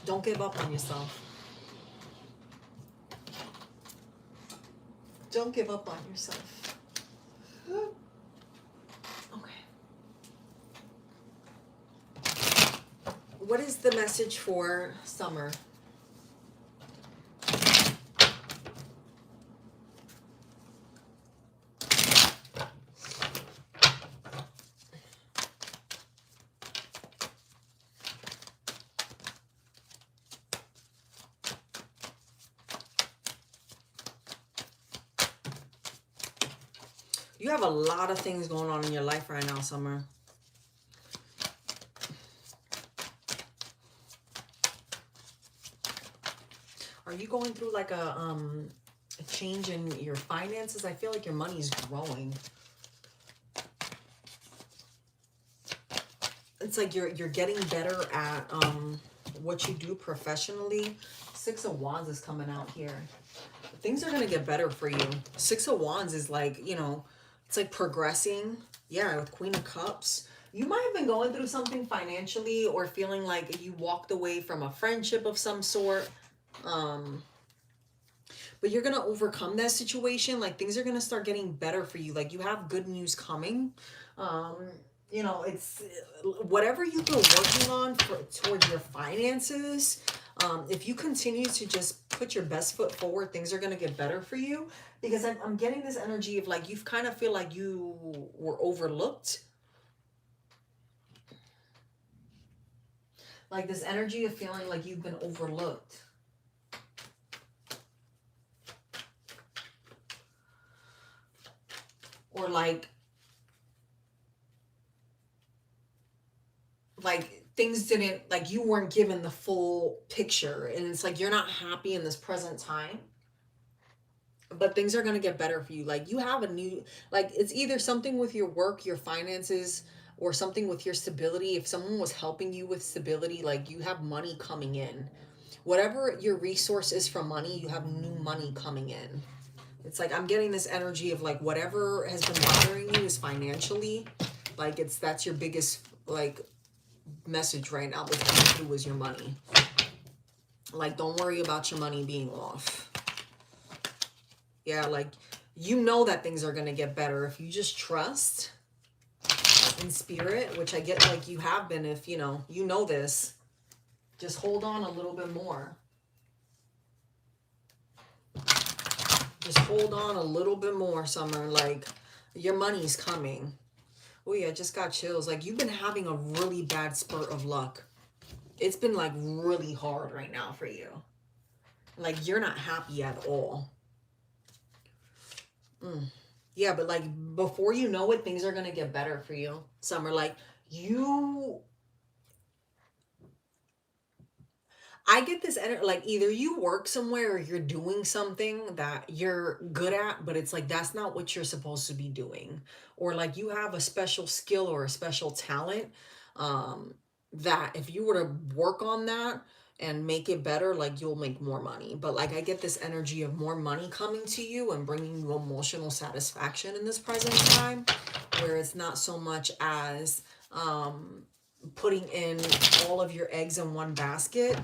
Don't give up on yourself. Don't give up on yourself. Okay. What is the message for Summer? You have a lot of things going on in your life right now, Summer. Are you going through like a change in your finances? I feel like your money is growing. it's like you're getting better at what you do professionally. Six of Wands is coming out here. Things are going to get better for you. Six of Wands is like, you know, it's like progressing. Yeah, with Queen of Cups. You might have been going through something financially or feeling like you walked away from a friendship of some sort. But you're going to overcome that situation. Like things are going to start getting better for you. Like you have good news coming. You know, it's whatever you've been working on towards your finances. If you continue to just put your best foot forward, things are going to get better for you. Because I'm getting this energy of like, you kind of feel like you were overlooked. Like this energy of feeling like you've been overlooked. Or like things didn't, like you weren't given the full picture, and it's like you're not happy in this present time, but things are going to get better for you. Like you have a new, like it's either something with your work, your finances, or something with your stability. If someone was helping you with stability, like you have money coming in, whatever your resource is from money, you have new money coming in. It's like I'm getting this energy of like whatever has been bothering you is financially, like that's your biggest like message right now with coming through is your money. Like don't worry about your money being off. Yeah, like you know that things are going to get better if you just trust in spirit, which I get like you have been. If you know this, just hold on a little bit more. Just hold on a little bit more, Summer. Like your money's coming. Oh yeah, I just got chills. Like you've been having a really bad spurt of luck. It's been like really hard right now for you. Like you're not happy at all. Yeah, but like before you know it, things are going to get better for you, Summer. Like I get this energy, like either you work somewhere or you're doing something that you're good at, but it's like that's not what you're supposed to be doing. Or like you have a special skill or a special talent that if you were to work on that and make it better, like you'll make more money. But like I get this energy of more money coming to you and bringing you emotional satisfaction in this present time, where it's not so much as putting in all of your eggs in one basket.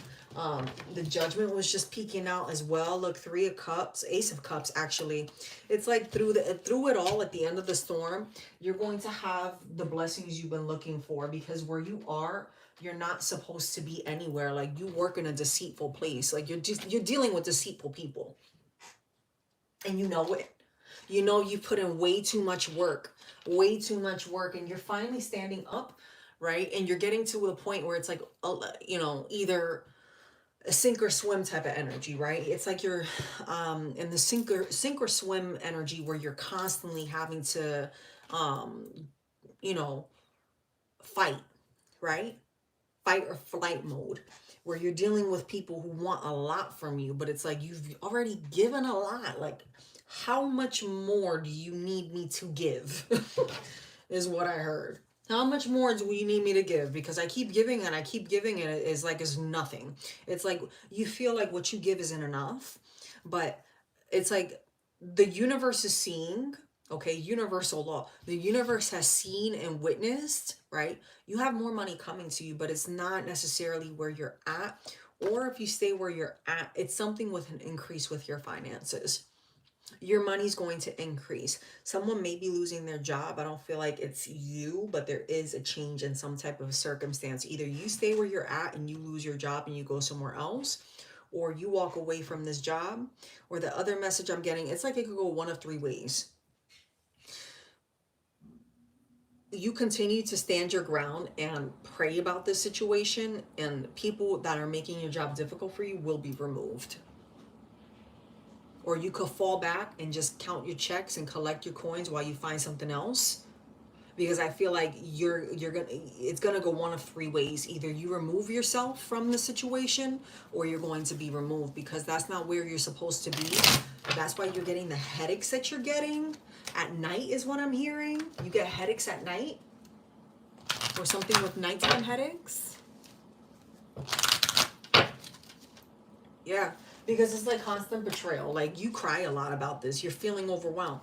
The Judgment was just peeking out as well. Look, Three of Cups, Ace of Cups, actually. It's like through it all, at the end of the storm, you're going to have the blessings you've been looking for, because where you are, you're not supposed to be anywhere. Like you work in a deceitful place. Like you're dealing with deceitful people. And you know it. You know you put in way too much work, and you're finally standing up, right? And you're getting to the point where it's like, either a sink or swim type of energy, right? It's like you're in the sink or swim energy, where you're constantly having to, fight, right? Fight or flight mode, where you're dealing with people who want a lot from you, but it's like you've already given a lot. Like, how much more do you need me to give? Is what I heard. How much more do you need me to give? Because I keep giving and I keep giving, and it's like it's nothing. It's like you feel like what you give isn't enough, but it's like the universe is seeing, okay, universal law. The universe has seen and witnessed, right? You have more money coming to you, but it's not necessarily where you're at. Or if you stay where you're at, it's something with an increase with your finances. Your money's going to increase. Someone may be losing their job. I don't feel like it's you, but there is a change in some type of circumstance. Either you stay where you're at and you lose your job and you go somewhere else, or you walk away from this job. Or the other message I'm getting, it's like it could go one of three ways. You continue to stand your ground and pray about this situation, and people that are making your job difficult for you will be removed. Or you could fall back and just count your checks and collect your coins while you find something else. Because I feel like it's gonna go one of three ways. Either you remove yourself from the situation, or you're going to be removed, because that's not where you're supposed to be. That's why you're getting the headaches that you're getting at night, is what I'm hearing. You get headaches at night. or something with nighttime headaches. Yeah, because it's like constant betrayal. Like, you cry a lot about this. You're feeling overwhelmed.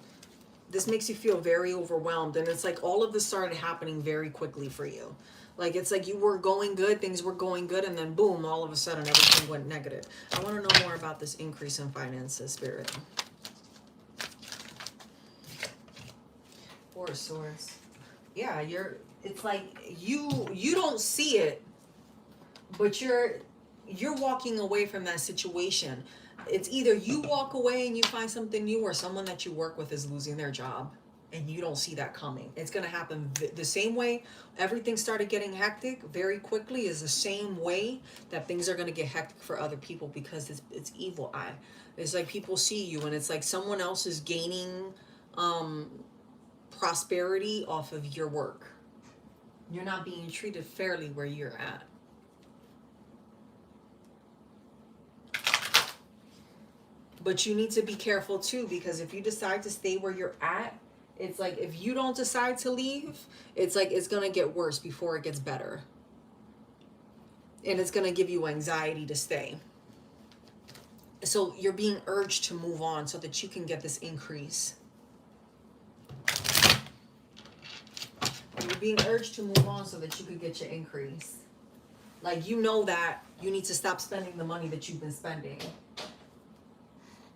This makes you feel very overwhelmed, and it's like all of this started happening very quickly for you. Like, it's like you were going good, things were going good, and then boom, all of a sudden everything went negative. I want to know more about this increase in finances, Spirit. Four of Swords. Yeah, it's like you don't see it, but you're walking away from that situation. It's either you walk away and you find something new, or someone that you work with is losing their job and you don't see that coming. It's going to happen the same way everything started getting hectic very quickly, is the same way that things are going to get hectic for other people, because it's evil eye. It's like people see you and it's like someone else is gaining prosperity off of your work. You're not being treated fairly where you're at. But you need to be careful too, because if you decide to stay where you're at, it's like if you don't decide to leave, it's like it's going to get worse before it gets better. And it's going to give you anxiety to stay. So you're being urged to move on so that you can get this increase. You're being urged to move on so that you could get your increase. Like, you know that you need to stop spending the money that you've been spending.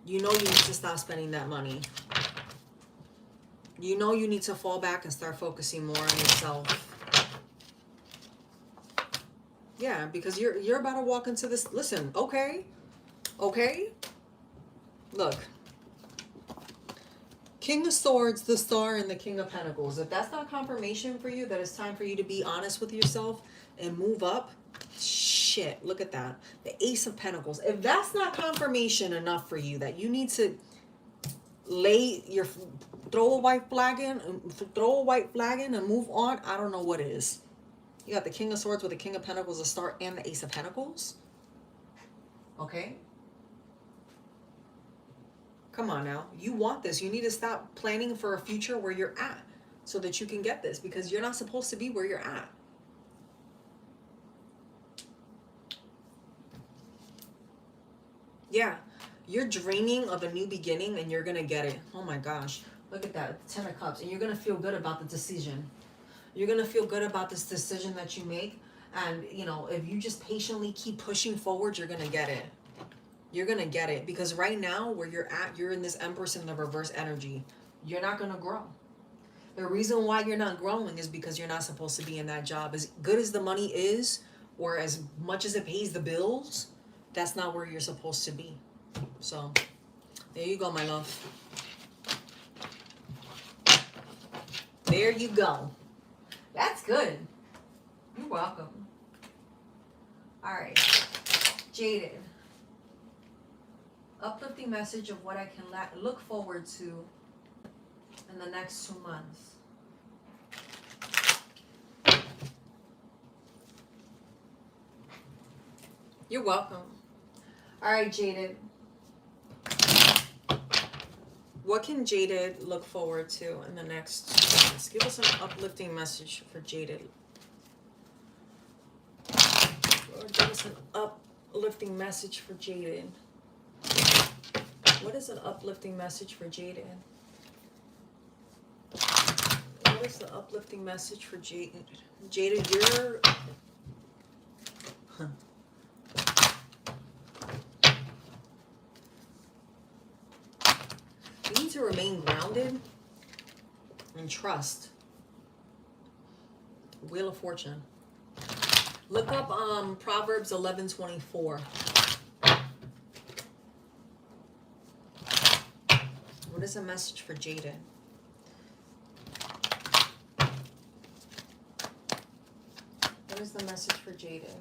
You know you need to stop spending that money. You know you need to fall back and start focusing more on yourself. Yeah, because you're about to walk into this. Listen, okay? Look. King of Swords, the Star, and the King of Pentacles. If that's not confirmation for you that it's time for you to be honest with yourself and move up, shit, look at that. The Ace of Pentacles. If that's not confirmation enough for you that you need to throw a white flag in and move on, I don't know what is. You got the King of Swords with the King of Pentacles, the Star, and the Ace of Pentacles. Okay? Come on now. You want this. You need to stop planning for a future where you're at so that you can get this, because you're not supposed to be where you're at. Yeah. You're dreaming of a new beginning and you're going to get it. Oh my gosh. Look at that. 10 of Cups. And you're going to feel good about the decision. You're going to feel good about this decision that you make. And, you know, if you just patiently keep pushing forward, you're going to get it. You're going to get it. Because right now, where you're at, you're in this Empress in the reverse energy. You're not going to grow. The reason why you're not growing is because you're not supposed to be in that job. As good as the money is, or as much as it pays the bills, that's not where you're supposed to be. So, there you go, my love. There you go. That's good. You're welcome. All right. Jaded. Uplifting message of what I can look forward to in the next 2 months. You're welcome. All right, Jaded. What can Jaded look forward to in the next 2 months? Give us an uplifting message for Jaded. Lord, give us an uplifting message for Jaded. What is an uplifting message for Jaded? What is the uplifting message for Jaded? Jaded, you're... You need to remain grounded and trust. Wheel of Fortune. Look up Proverbs 11:24. What is a message for Jada? What is the message for Jada?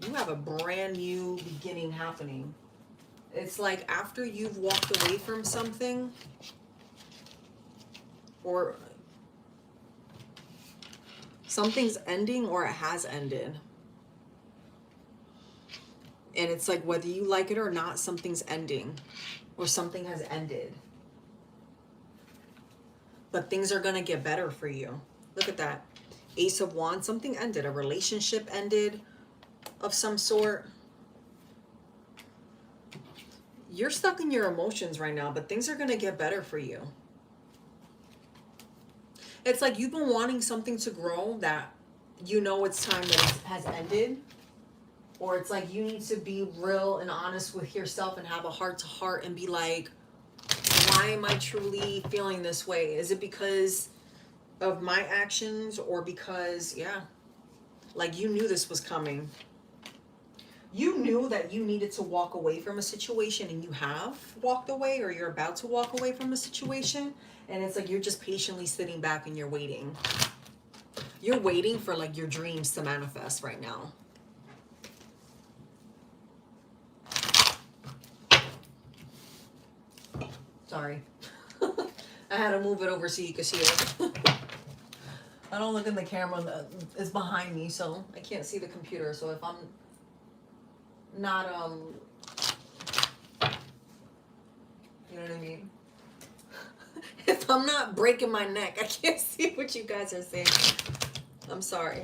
You have a brand new beginning happening. It's like after you've walked away from something, or something's ending or it has ended. And it's like whether you like it or not, something's ending or something has ended. but things are going to get better for you. Look at that. Ace of Wands. Something ended. A relationship ended of some sort. You're stuck in your emotions right now, but things are going to get better for you. It's like you've been wanting something to grow that you know it's time that it has ended. Or it's like you need to be real and honest with yourself and have a heart-to-heart and be like, why am I truly feeling this way? Is it because of my actions, or because, yeah, like you knew this was coming? You knew that you needed to walk away from a situation, and you have walked away, or you're about to walk away from a situation, and it's like you're just patiently sitting back and you're waiting. You're waiting for like your dreams to manifest right now. Sorry. I had to move it over so you could see it. I don't look in the camera, it's behind me, so I can't see the computer. So if I'm not, you know what I mean? If I'm not breaking my neck, I can't see what you guys are saying. I'm sorry.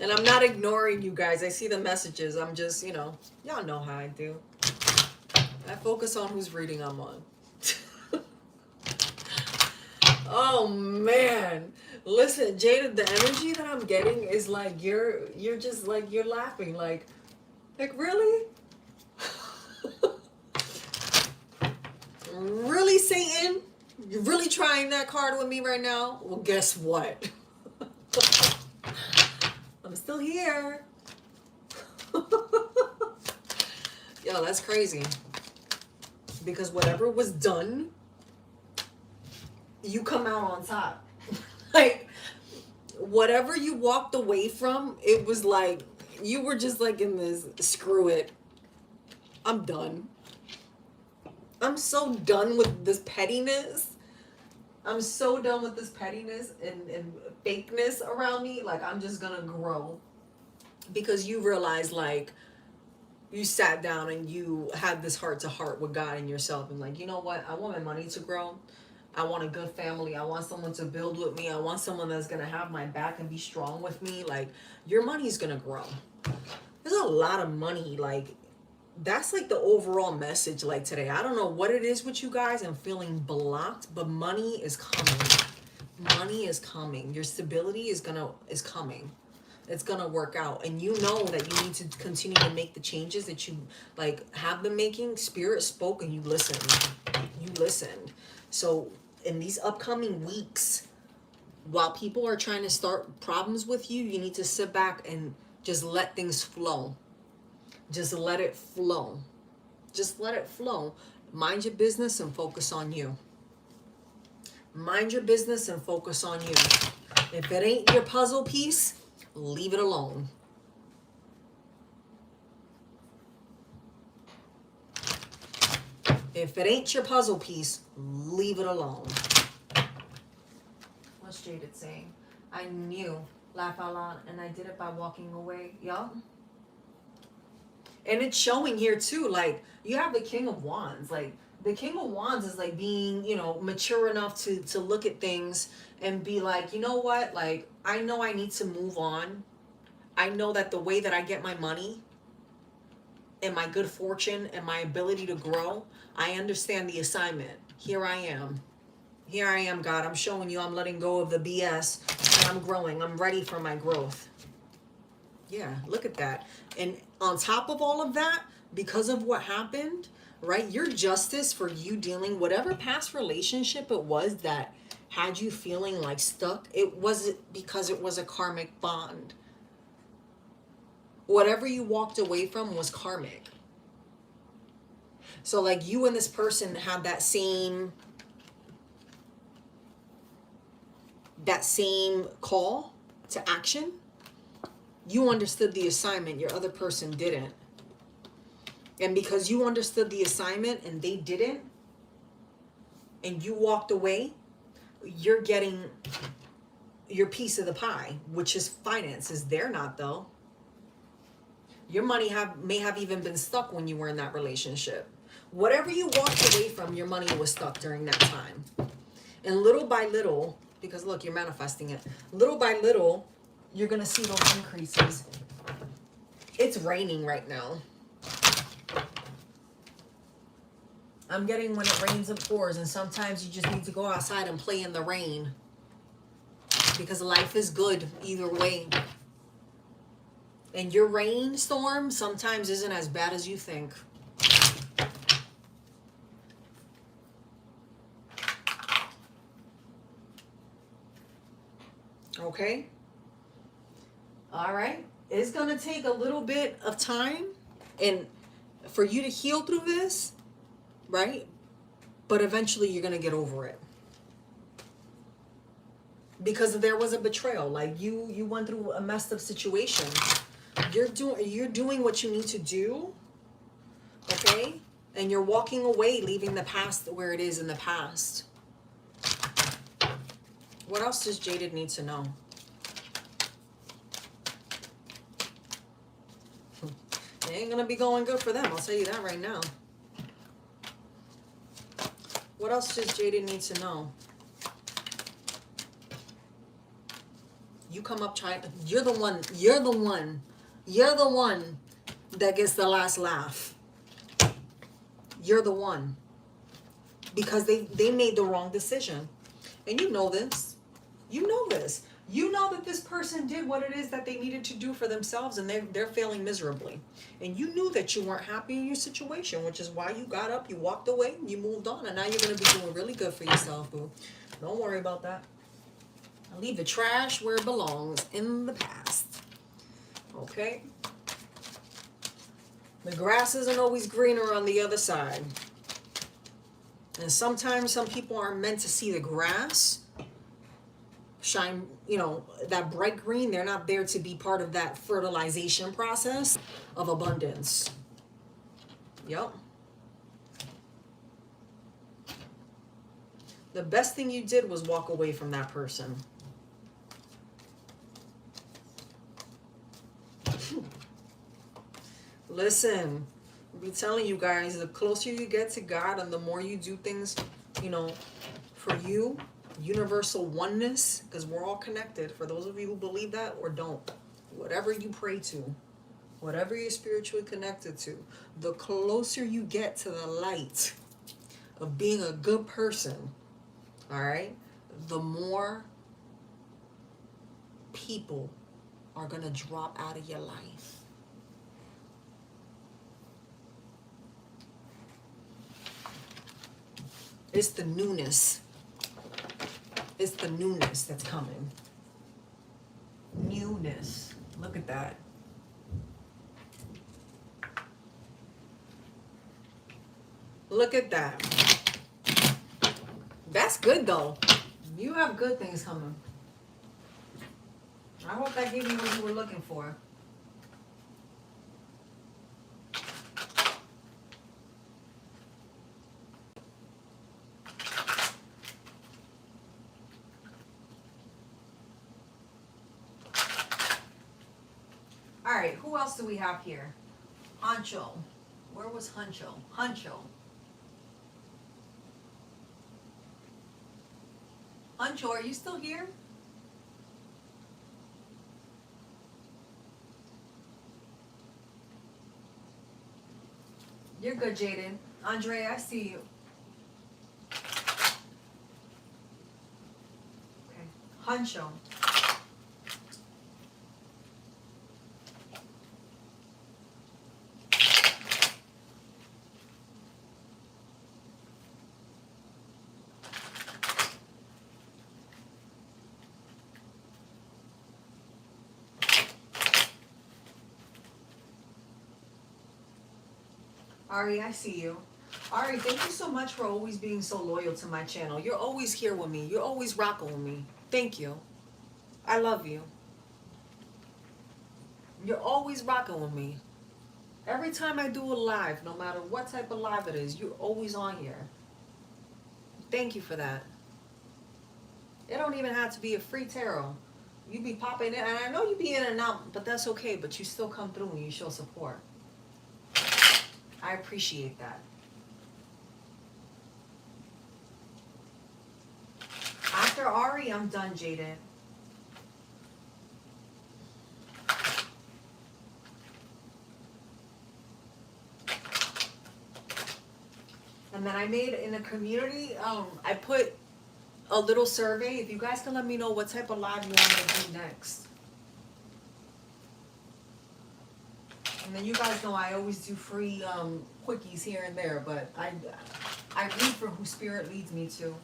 And I'm not ignoring you guys. I see the messages. I'm just, you know, y'all know how I do. I focus on whose reading I'm on. Oh man, listen, Jada, the energy that I'm getting is like you're just like, you're laughing like really? Really, Satan? You're really trying that card with me right now? Well, guess what? I'm still here. Yo, that's crazy. Because whatever was done, you come out on top. Like, whatever you walked away from, it was like, you were just like in this, screw it. I'm done. I'm so done with this pettiness. I'm so done with this pettiness and fakeness around me. Like, I'm just gonna grow. Because you realize, like, you sat down and you had this heart-to-heart with God and yourself. And like, you know what? I want my money to grow. I want a good family. I want someone to build with me. I want someone that's going to have my back and be strong with me. Like, your money's going to grow. There's a lot of money. Like, that's like the overall message like today. I don't know what it is with you guys. I'm feeling blocked, but money is coming. Money is coming. Your stability is coming. It's going to work out. And you know that you need to continue to make the changes that you like have been making. Spirit spoke and you listened. You listened. So in these upcoming weeks, while people are trying to start problems with you, you need to sit back and just let things flow. Just let it flow. Just let it flow. Mind your business and focus on you. Mind your business and focus on you. If it ain't your puzzle piece, leave it alone. If it ain't your puzzle piece, leave it alone. What's Jaded saying? I knew. Laugh out loud. And I did it by walking away. Yup. And it's showing here too. Like, you have the King of Wands. Like, the King of Wands is like being, you know, mature enough to look at things and be like, you know what? Like, I know I need to move on. I know that the way that I get my money and my good fortune and my ability to grow, I understand the assignment. Here I am. Here I am, God. I'm showing you I'm letting go of the BS and I'm growing. I'm ready for my growth. Yeah, look at that. And on top of all of that, because of what happened, right? Your justice for you dealing, whatever past relationship it was that had you feeling like stuck, it wasn't because it was a karmic bond. Whatever you walked away from was karmic. So like you and this person had that same call to action. You understood the assignment, your other person didn't. And because you understood the assignment and they didn't, and you walked away, you're getting your piece of the pie, which is finances. They're not, though. Your money may have even been stuck when you were in that relationship. Whatever you walked away from, your money was stuck during that time. And little by little, Because look, you're manifesting it. Little by little, you're going to see those increases. It's raining right now. I'm getting when it rains, it pours. And sometimes you just need to go outside and play in the rain. Because life is good either way. And your rainstorm sometimes isn't as bad as you think. Okay? All right? It's going to take a little bit of time and for you to heal through this, right? But eventually you're going to get over it. Because there was a betrayal. Like you went through a messed up situation. You're doing what you need to do. Okay? And you're walking away, leaving the past where it is in the past. What else does Jaded need to know? It ain't gonna be going good for them. I'll tell you that right now. What else does Jaded need to know? You come up trying. You're the one that gets the last laugh. You're the one. Because they made the wrong decision. And you know this. You know this. You know that this person did what it is that they needed to do for themselves, and they're failing miserably. And you knew that you weren't happy in your situation, which is why you got up, you walked away, you moved on, and now you're going to be doing really good for yourself, boo. Don't worry about that. Leave the trash where it belongs, in the past. Okay? The grass isn't always greener on the other side. And sometimes some people are meant to see the grass shine, you know, that bright green. They're not there to be part of that fertilization process of abundance. Yep. The best thing you did was walk away from that person. Listen, I'll be telling you guys, the closer you get to God and the more you do things, you know, for you, universal oneness, because we're all connected. For those of you who believe that or don't, whatever you pray to, whatever you're spiritually connected to, the closer you get to the light of being a good person, all right, the more people are going to drop out of your life. It's the newness. It's the newness that's coming. Newness. Look at that. Look at that. That's good though. You have good things coming. I hope that gave you what you were looking for. All right, who else do we have here? Honcho. Where was Honcho? Honcho. Honcho, are you still here? You're good, Jaden. Andre, I see you. Okay. Honcho. Ari, I see you. Ari, thank you so much for always being so loyal to my channel. You're always here with me. You're always rocking with me. Thank you. I love you. You're always rocking with me. Every time I do a live, no matter what type of live it is, you're always on here. Thank you for that. It don't even have to be a free tarot. You be popping in, and I know you be in and out, but that's okay. But you still come through and you show support. I appreciate that. After Dr. Ari, I'm done, Jaded. And then I made in the community, I put a little survey. If you guys can let me know what type of live you want me to do next. And then you guys know I always do free quickies here and there, but I read for who spirit leads me to.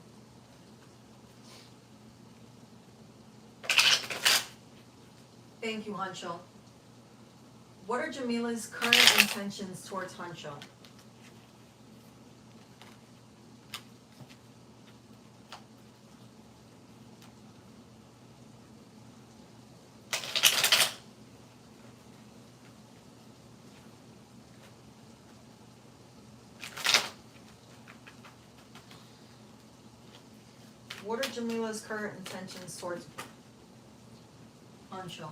Thank you, Huncho. What are Jamila's current intentions towards Huncho? What are Jamila's current intentions towards Huncho?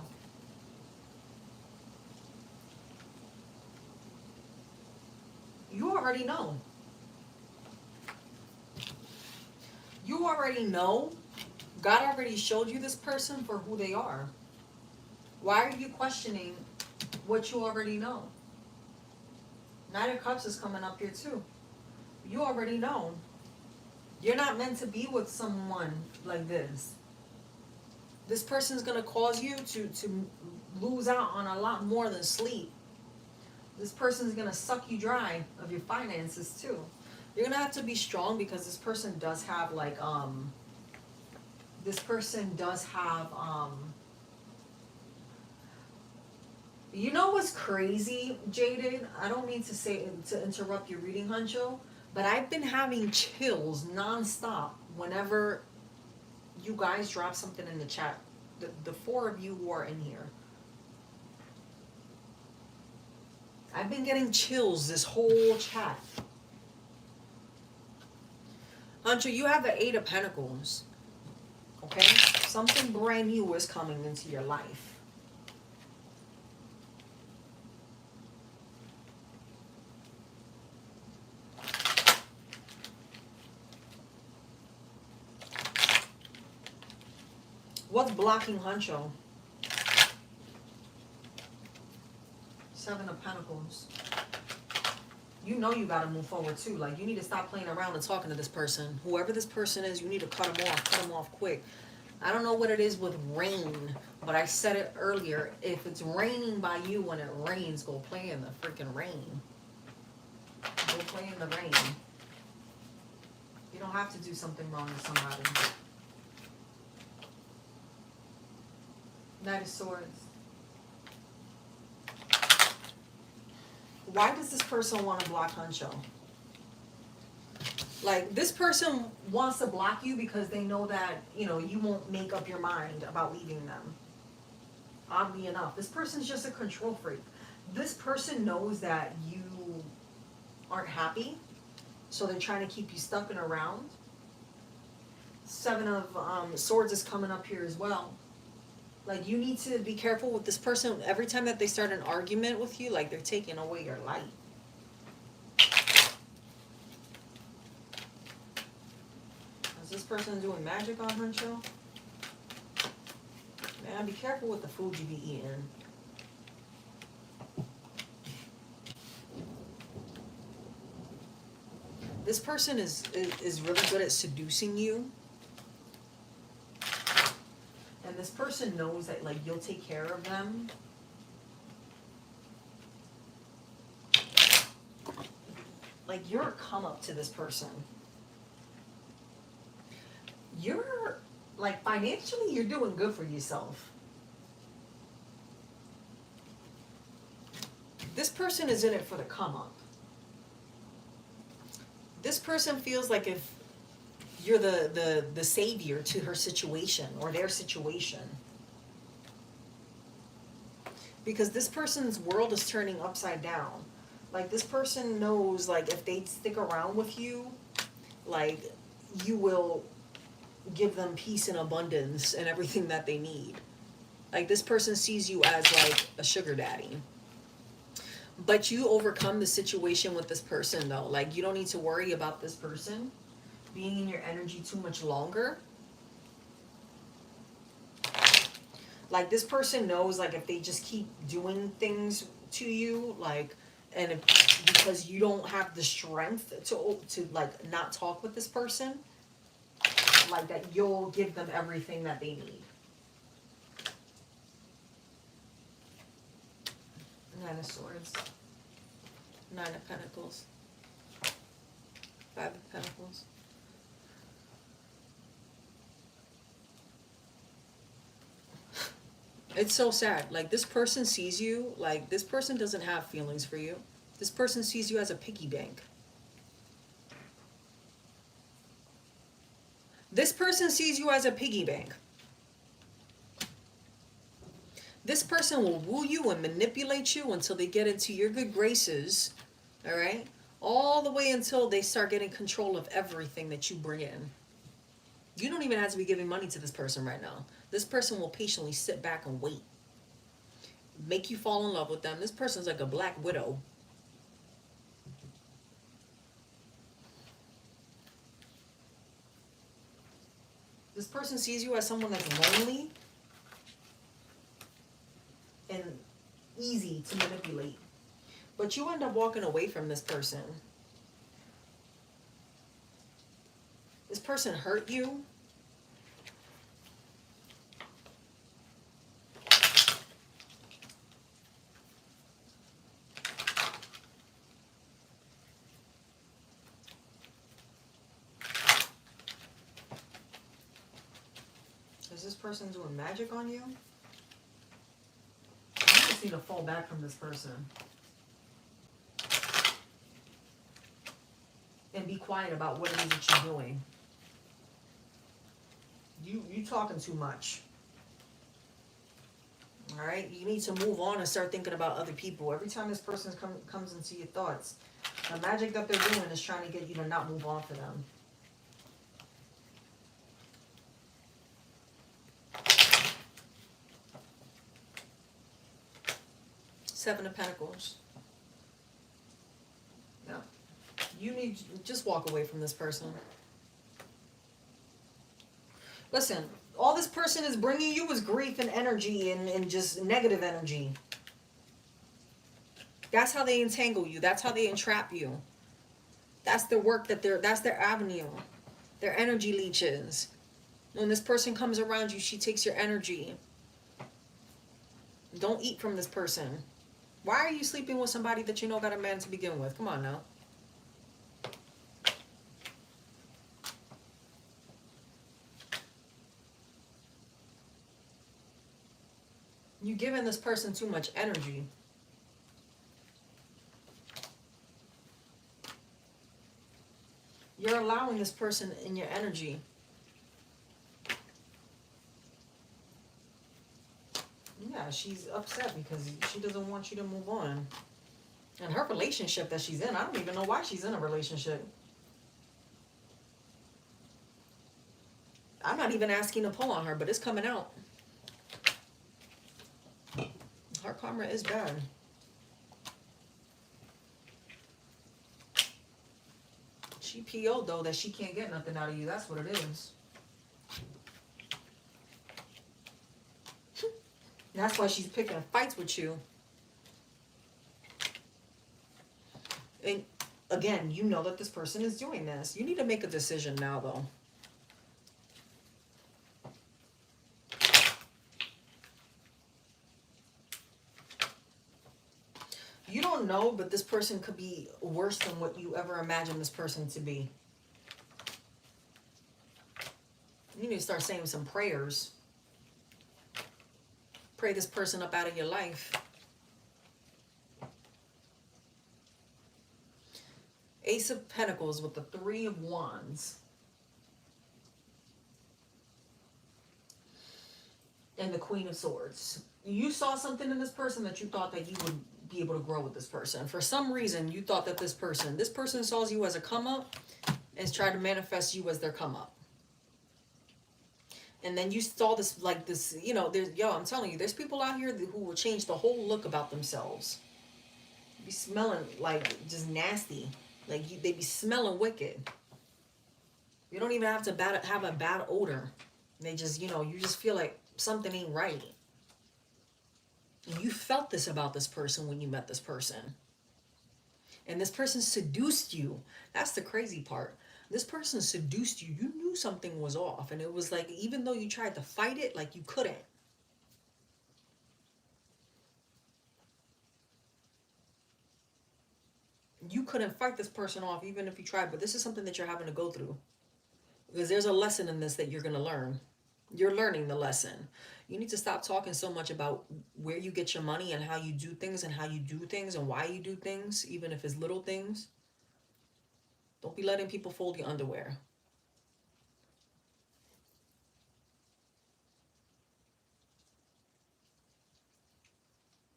You already know. You already know. God already showed you this person for who they are. Why are you questioning what you already know? Knight of Cups is coming up here too. You already know. You're not meant to be with someone like this. This person's going to cause you to lose out on a lot more than sleep. This person's going to suck you dry of your finances too. You're going to have to be strong because this person does have like, you know what's crazy, Jaded? I don't mean to interrupt your reading, Huncho, but I've been having chills nonstop whenever you guys drop something in the chat. The four of you who are in here. I've been getting chills this whole chat. Huncho, you have the Eight of Pentacles. Okay? Something brand new is coming into your life. What's blocking Huncho? Seven of Pentacles. You know you got to move forward too. Like, you need to stop playing around and talking to this person. Whoever this person is, you need to cut them off quick. I don't know what it is with rain, but I said it earlier. If it's raining by you when it rains, go play in the freaking rain. Go play in the rain. You don't have to do something wrong to somebody. Knight of Swords. Why does this person want to block Huncho? Like, this person wants to block you because they know that, you know, you won't make up your mind about leaving them. Oddly enough, this person's just a control freak. This person knows that you aren't happy, so they're trying to keep you stuck and around. Seven of Swords is coming up here as well. Like, you need to be careful with this person. Every time that they start an argument with you, like, they're taking away your light. Is this person doing magic on Huncho? Man, be careful with the food you be eating. This person is really good at seducing you. And this person knows that, like, you'll take care of them. Like, you're a come up to this person. You're, like, financially, you're doing good for yourself. This person is in it for the come up. This person feels like if you're the savior to her situation or their situation. Because this person's world is turning upside down. Like, this person knows, like, if they stick around with you, like, you will give them peace and abundance and everything that they need. Like, this person sees you as, like, a sugar daddy. But you overcome the situation with this person, though. Like, you don't need to worry about this person being in your energy too much longer. Like, this person knows, like, if they just keep doing things to you, like, and if, because you don't have the strength to like not talk with this person, like, that you'll give them everything that they need. Nine of Swords, Nine of Pentacles, Five of Pentacles. It's so sad. Like, this person sees you, like, this person doesn't have feelings for you. This person sees you as a piggy bank. This person sees you as a piggy bank. This person will woo you and manipulate you until they get into your good graces, all right? All the way until they start getting control of everything that you bring in. You don't even have to be giving money to this person right now. This person will patiently sit back and wait. Make you fall in love with them. This person's like a black widow. This person sees you as someone that's lonely and easy to manipulate. But you end up walking away from this person. This person hurt you. Is this person doing magic on you? You just need to fall back from this person. And be quiet about what it is that you're doing. You talking too much. All right? You need to move on and start thinking about other people. Every time this person comes into your thoughts, the magic that they're doing is trying to get you to not move on for them. Seven of Pentacles. Yeah. You need to just walk away from this person. Listen, all this person is bringing you is grief and energy and just negative energy. That's how they entangle you. That's how they entrap you. That's their work that's their avenue. Their energy leeches. When this person comes around you, she takes your energy. Don't eat from this person. Why are you sleeping with somebody that you know got a man to begin with? Come on now. You're giving this person too much energy. You're allowing this person in your energy. Yeah, she's upset because she doesn't want you to move on. And her relationship that she's in, I don't even know why she's in a relationship. I'm not even asking to pull on her, but it's coming out. Her karma is bad. She PO'd though that she can't get nothing out of you. That's what it is. That's why she's picking fights with you. And again, you know that this person is doing this. You need to make a decision now though. You don't know, but this person could be worse than what you ever imagined this person to be. You need to start saying some prayers. Pray this person up out of your life. Ace of Pentacles with the Three of Wands. And the Queen of Swords. You saw something in this person that you thought that you would be able to grow with this person. For some reason, you thought that this person saw you as a come up and tried to manifest you as their come up. And then you saw this, like this, you know, I'm telling you, there's people out here who will change the whole look about themselves. Be smelling like just nasty. Like they be smelling wicked. You don't even have to have a bad odor. They just, you know, you just feel like something ain't right. You felt this about this person when you met this person. And this person seduced you. That's the crazy part. This person seduced you. You knew something was off. And it was like, even though you tried to fight it, like you couldn't. You couldn't fight this person off even if you tried. But this is something that you're having to go through. Because there's a lesson in this that you're going to learn. You're learning the lesson. You need to stop talking so much about where you get your money and how you do things and how you do things and why you do things, even if it's little things. Don't be letting people fold your underwear.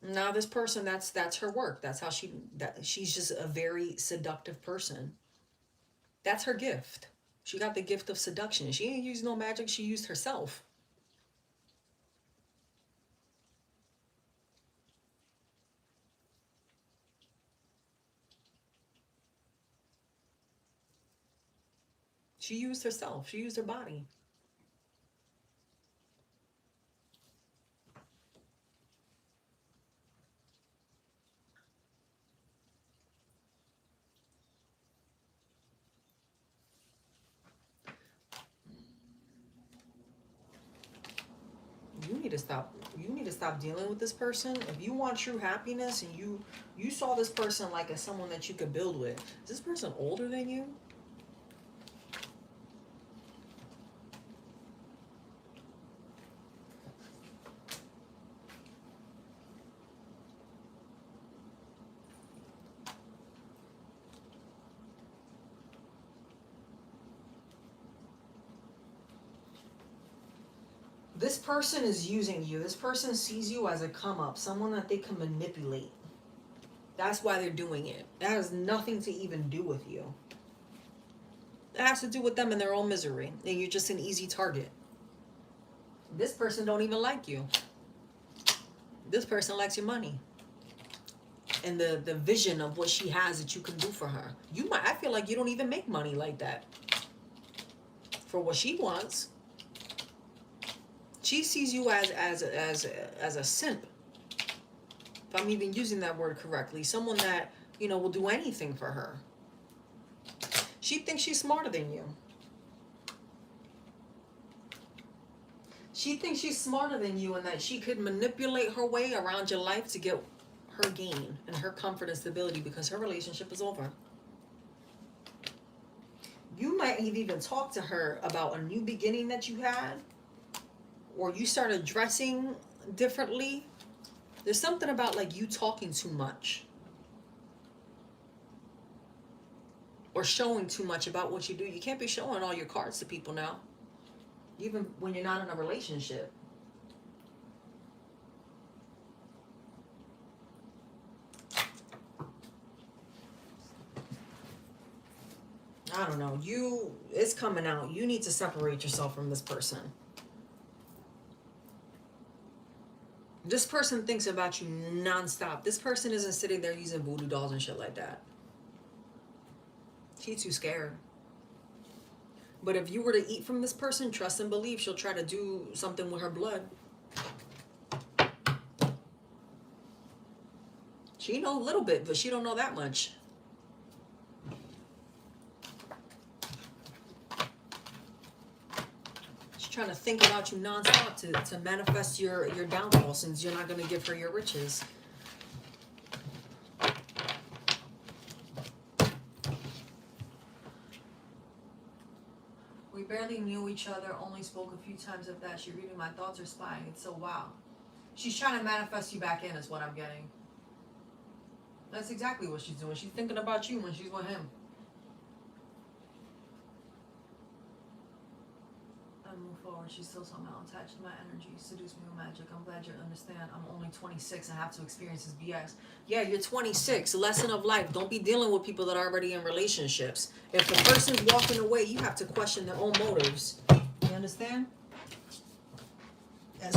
Now this person, that's her work. That's how she's just a very seductive person. That's her gift. She got the gift of seduction. She ain't used no magic. She used herself. She used herself. She used her body. You need to stop dealing with this person. If you want true happiness and you saw this person like as someone that you could build with. Is this person older than you? This person is using you. This person sees you as a come up, someone that they can manipulate. That's why they're doing it. That has nothing to even do with you. It has to do with them and their own misery. And you're just an easy target. This person don't even like you. This person likes your money. And the vision of what she has that you can do for her. I feel like you don't even make money like that. For what she wants. She sees you as a simp. If I'm even using that word correctly. Someone that, will do anything for her. She thinks she's smarter than you. She thinks she's smarter than you and that she could manipulate her way around your life to get her gain and her comfort and stability because her relationship is over. You might have even talked to her about a new beginning that you had. Or you started dressing differently. There's something about like you talking too much. Or showing too much about what you do. You can't be showing all your cards to people now. Even when you're not in a relationship. I don't know. It's coming out. You need to separate yourself from this person. This person thinks about you nonstop. This person isn't sitting there using voodoo dolls and shit like that. She's too scared. But if you were to eat from this person, trust and believe she'll try to do something with her blood. She knows a little bit, but she don't know that much. Trying to think about you nonstop to manifest your downfall since you're not going to give her your riches. We barely knew each other, only spoke a few times of that. She reading my thoughts or spying. It's so wow. She's trying to manifest you back in is what I'm getting. That's exactly what she's doing. She's thinking about you when she's with him. Move forward. She's still somehow attached to my energy. Seduce me with magic. I'm glad you understand. I'm only 26 and have to experience this BS. Yeah, you're 26. Lesson of life. Don't be dealing with people that are already in relationships. If the person's walking away, you have to question their own motives. You understand? As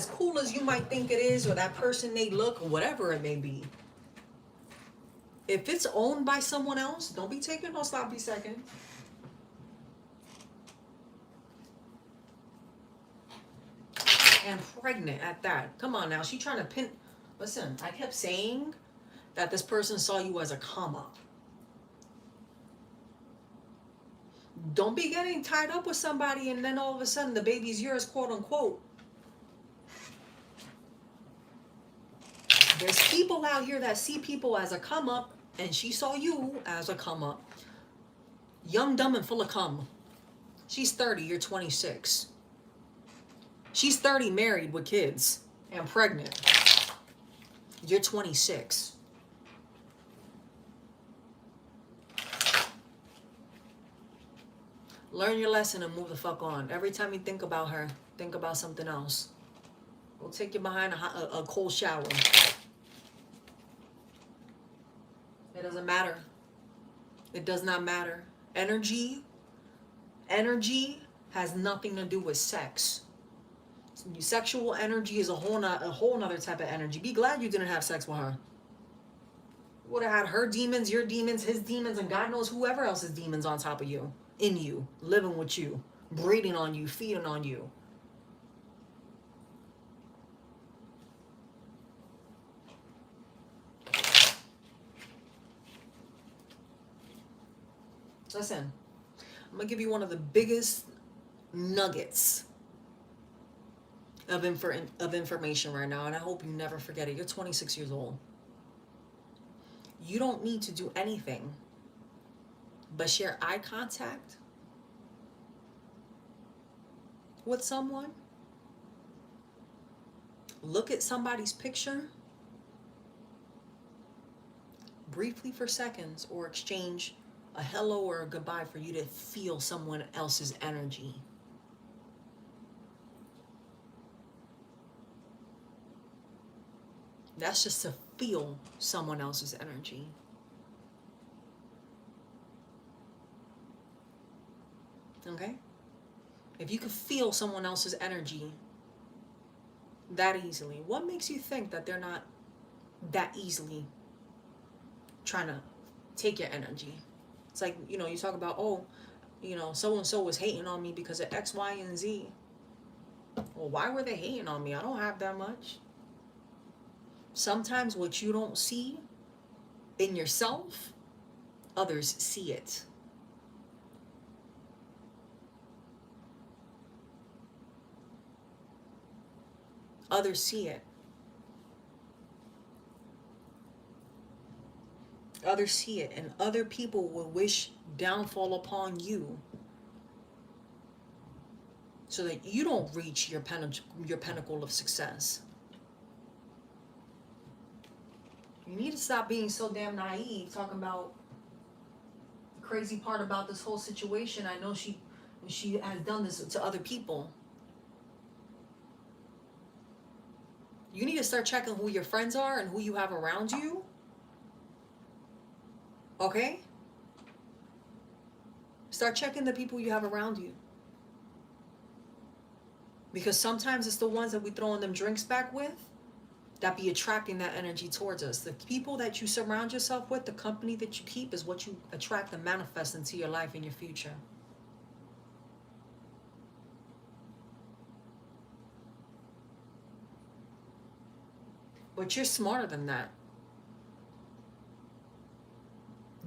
cool as you might think it is, or that person may look, or whatever it may be. If it's owned by someone else, don't be taking no sloppy second. And pregnant at that. Come on now. She trying to pin. Listen, I kept saying that this person saw you as a come up. Don't be getting tied up with somebody and then all of a sudden the baby's yours, quote unquote. There's people out here that see people as a come up, and she saw you as a come up. Young, dumb, and full of cum. She's 30, you're 26. She's 30, married with kids and pregnant. You're 26. Learn your lesson and move the fuck on. Every time you think about her, think about something else. We'll take you behind a cold shower. It doesn't matter. It does not matter. Energy has nothing to do with sex. Sexual energy is a whole nother type of energy. Be glad you didn't have sex with her. You would have had her demons, your demons, his demons, and God knows whoever else's demons on top of you, in you, living with you, breeding on you, feeding on you. Listen, I'm going to give you one of the biggest nuggets of information right now, and I hope you never forget it. You're 26 years old. You don't need to do anything but share eye contact with someone, look at somebody's picture briefly for seconds, or exchange a hello or a goodbye for you to feel someone else's energy. That's just to feel someone else's energy. Okay? If you could feel someone else's energy that easily, what makes you think that they're not that easily trying to take your energy? It's like, you know, you talk about, oh, you know, so-and-so was hating on me because of X, Y, and Z. Well, why were they hating on me? I don't have that much. Sometimes what you don't see in yourself, others see it. Others see it. Others see it, and other people will wish downfall upon you so that you don't reach your pinnacle of success. You need to stop being so damn naive, talking about the crazy part about this whole situation. I know she has done this to other people. You need to start checking who your friends are and who you have around you. Okay? Start checking the people you have around you. Because sometimes it's the ones that we throwing them drinks back with that be attracting that energy towards us. The people that you surround yourself with, the company that you keep, is what you attract and manifest into your life and your future. But you're smarter than that.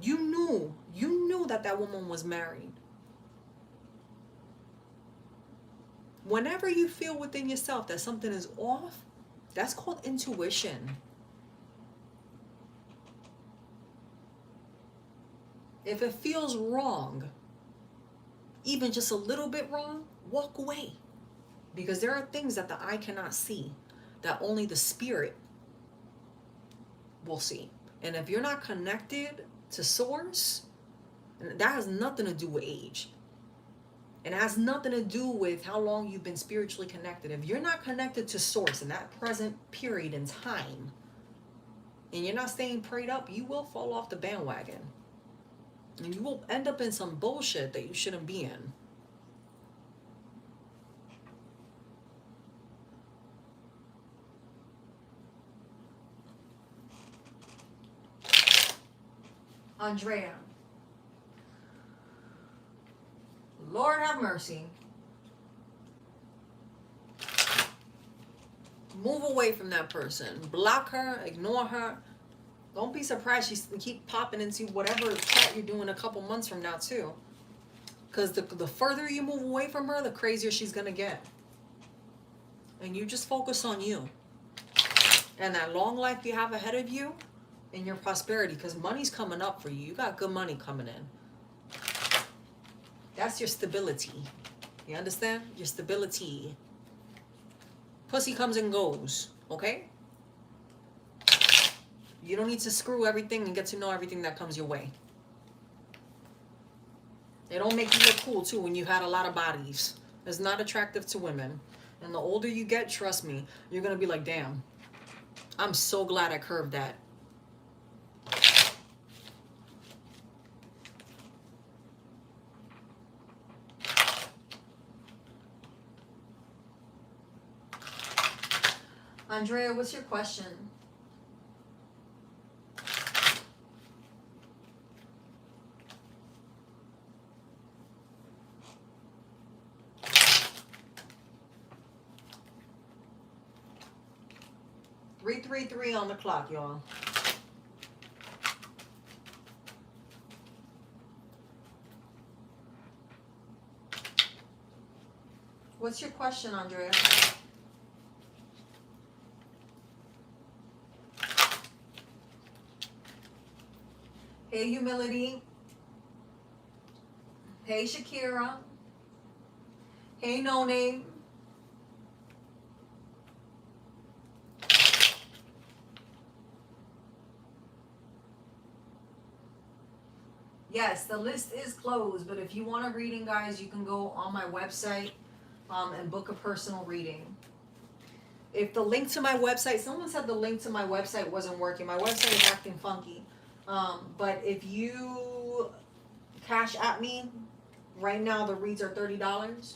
You knew that woman was married. Whenever you feel within yourself that something is off, that's called intuition. If it feels wrong, even just a little bit wrong, walk away. Because there are things that the eye cannot see, that only the spirit will see. And if you're not connected to source, that has nothing to do with age. It has nothing to do with how long you've been spiritually connected. If you're not connected to source in that present period in time, and you're not staying prayed up, you will fall off the bandwagon. And you will end up in some bullshit that you shouldn't be in. Andrea. Lord have mercy. Move away from that person. Block her, ignore her. Don't be surprised she's keep popping into whatever chat you're doing a couple months from now too. Because the further you move away from her, the crazier she's going to get. And you just focus on you. And that long life you have ahead of you and your prosperity. Because money's coming up for you. You got good money coming in. That's your stability. You understand? Your stability. Pussy comes and goes. Okay? You don't need to screw everything and get to know everything that comes your way. They don't make you look cool too when you had a lot of bodies. It's not attractive to women. And the older you get, trust me, you're going to be like, damn, I'm so glad I curved that. Andrea, what's your question? Three on the clock, y'all. What's your question, Andrea? Hey, Humility. Hey, Shakira. Hey, No Name. Yes, the list is closed, but if you want a reading, guys, you can go on my website and book a personal reading. If the link to my website, someone said the link to my website wasn't working. My website is acting funky. But if you cash at me, right now the reads are $30.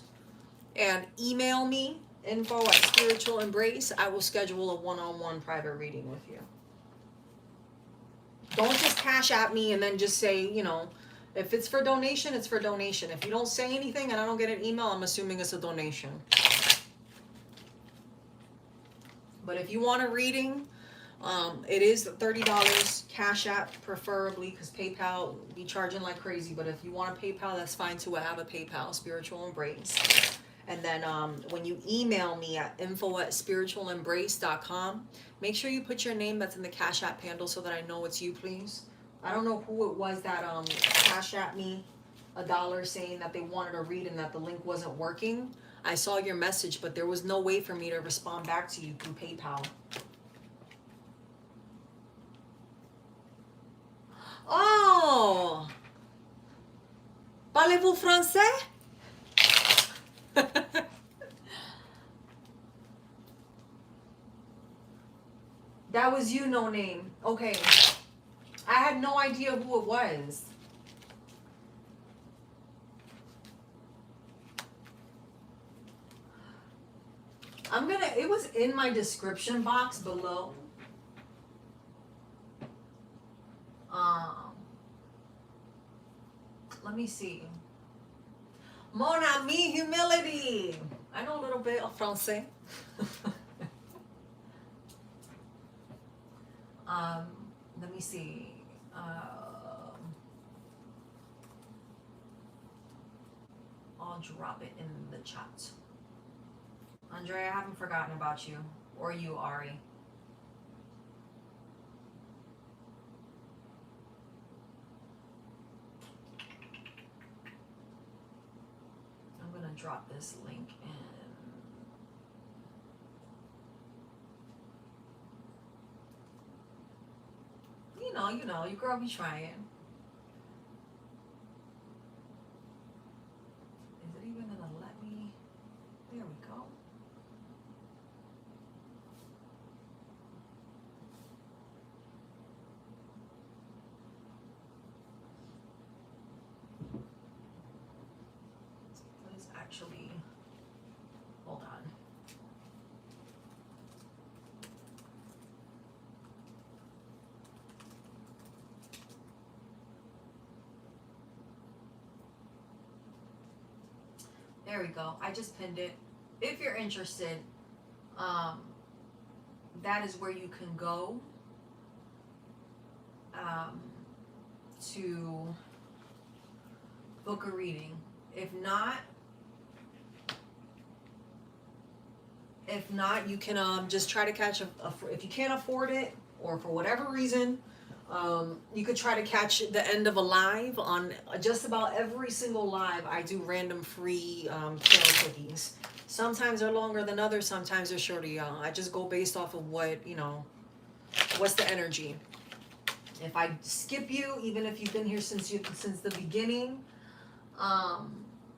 And email me, info@SpiritualEmbrace. I will schedule a one-on-one private reading with you. Don't just cash at me and then just say, you know, if it's for donation, it's for donation. If you don't say anything and I don't get an email, I'm assuming it's a donation. But if you want a reading, it is $30. Cash App preferably, because PayPal be charging like crazy. But if you want a PayPal, that's fine too. I have a PayPal, Spiritual Embrace. And then when you email me at info@spiritualembrace.com, make sure you put your name that's in the Cash App handle so that I know it's you, please. I don't know who it was that Cash App me $1 saying that they wanted a read and that the link wasn't working. I saw your message, but there was no way for me to respond back to you through PayPal. Oh! Parlez-vous français? That was you, No Name. Okay. I had no idea who it was. It was in my description box below. Let me see. Mon ami, humility. I know a little bit of Francais. Let me see. I'll drop it in the chat. Andrea, I haven't forgotten about you. Or you, Ari. I'm going to drop this link in. You know, your girl be trying. Is it even gonna let me? There we go. Let's actually, hold on. There we go. I just pinned it. If you're interested, that is where you can go to book a reading. If not, you can just try to catch if you can't afford it, or for whatever reason, you could try to catch the end of a live. On just about every single live, I do random free tarot cookies. Sometimes they're longer than others, sometimes they're shorter, y'all. I just go based off of what, you know, what's the energy. If I skip you, even if you've been here since the beginning,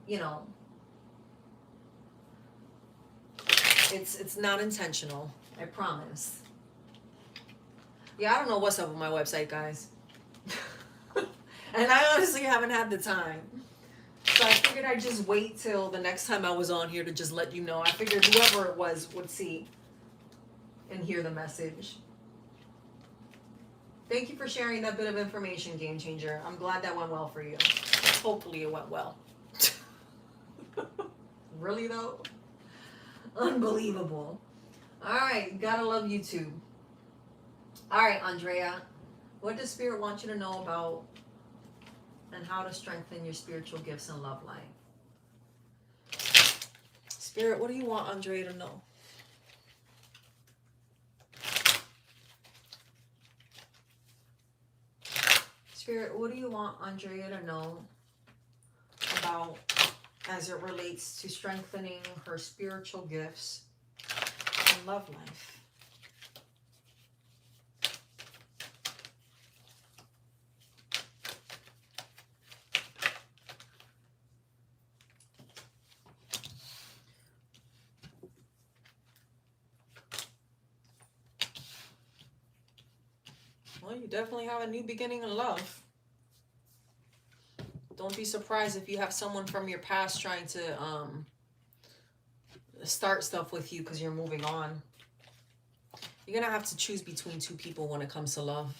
you know, it's not intentional. I promise. Yeah, I don't know what's up with my website, guys. And I honestly haven't had the time. So I figured I'd just wait till the next time I was on here to just let you know. I figured whoever it was would see and hear the message. Thank you for sharing that bit of information, Game Changer. I'm glad that went well for you. Hopefully it went well. Really though? Unbelievable. All right, gotta love YouTube. All right, Andrea, what does Spirit want you to know about and how to strengthen your spiritual gifts and love life? Spirit, what do you want Andrea to know? Spirit, what do you want Andrea to know about as it relates to strengthening her spiritual gifts and love life? Well, you definitely have a new beginning in love. Don't be surprised if you have someone from your past trying to start stuff with you because you're moving on. You're going to have to choose between two people when it comes to love.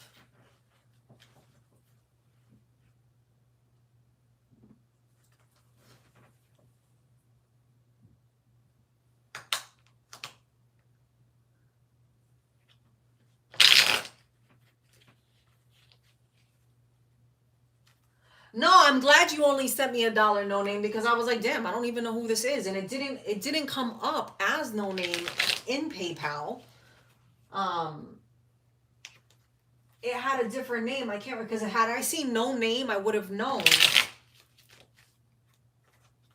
No, I'm glad you only sent me $1 no name, because I was like, damn, I don't even know who this is. And it didn't come up as no name in PayPal. It had a different name. I can't remember, because had I seen no name, I would have known.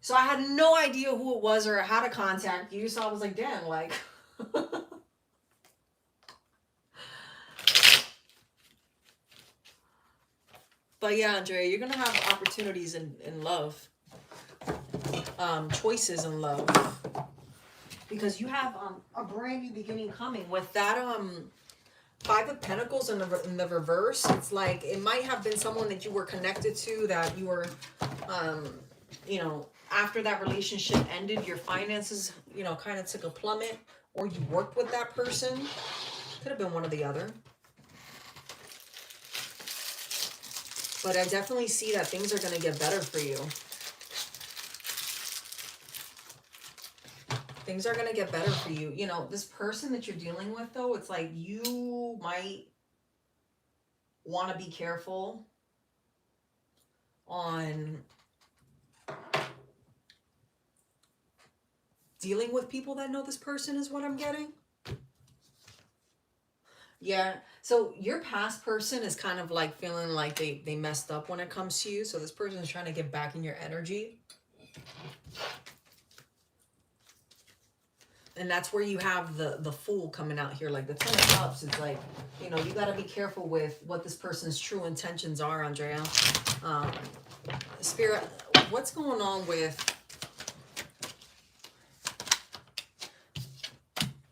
So I had no idea who it was or how to contact you. So I was like, damn, like. But yeah, Andrea, you're gonna have opportunities in love, choices in love, because you have a brand new beginning coming with that 5 of Pentacles in the reverse. It's like it might have been someone that you were connected to, that you were, you know, after that relationship ended, your finances, you know, kind of took a plummet, or you worked with that person. Could have been one or the other. But I definitely see that things are going to get better for you. Things are going to get better for you. You know, this person that you're dealing with, though, it's like you might want to be careful on dealing with people that know this person, is what I'm getting. Yeah, so your past person is kind of like feeling like they messed up when it comes to you. So this person is trying to get back in your energy. And that's where you have the Fool coming out here, like the 10 of Cups. It's like, you know, you got to be careful with what this person's true intentions are, Andrea. Spirit, what's going on with...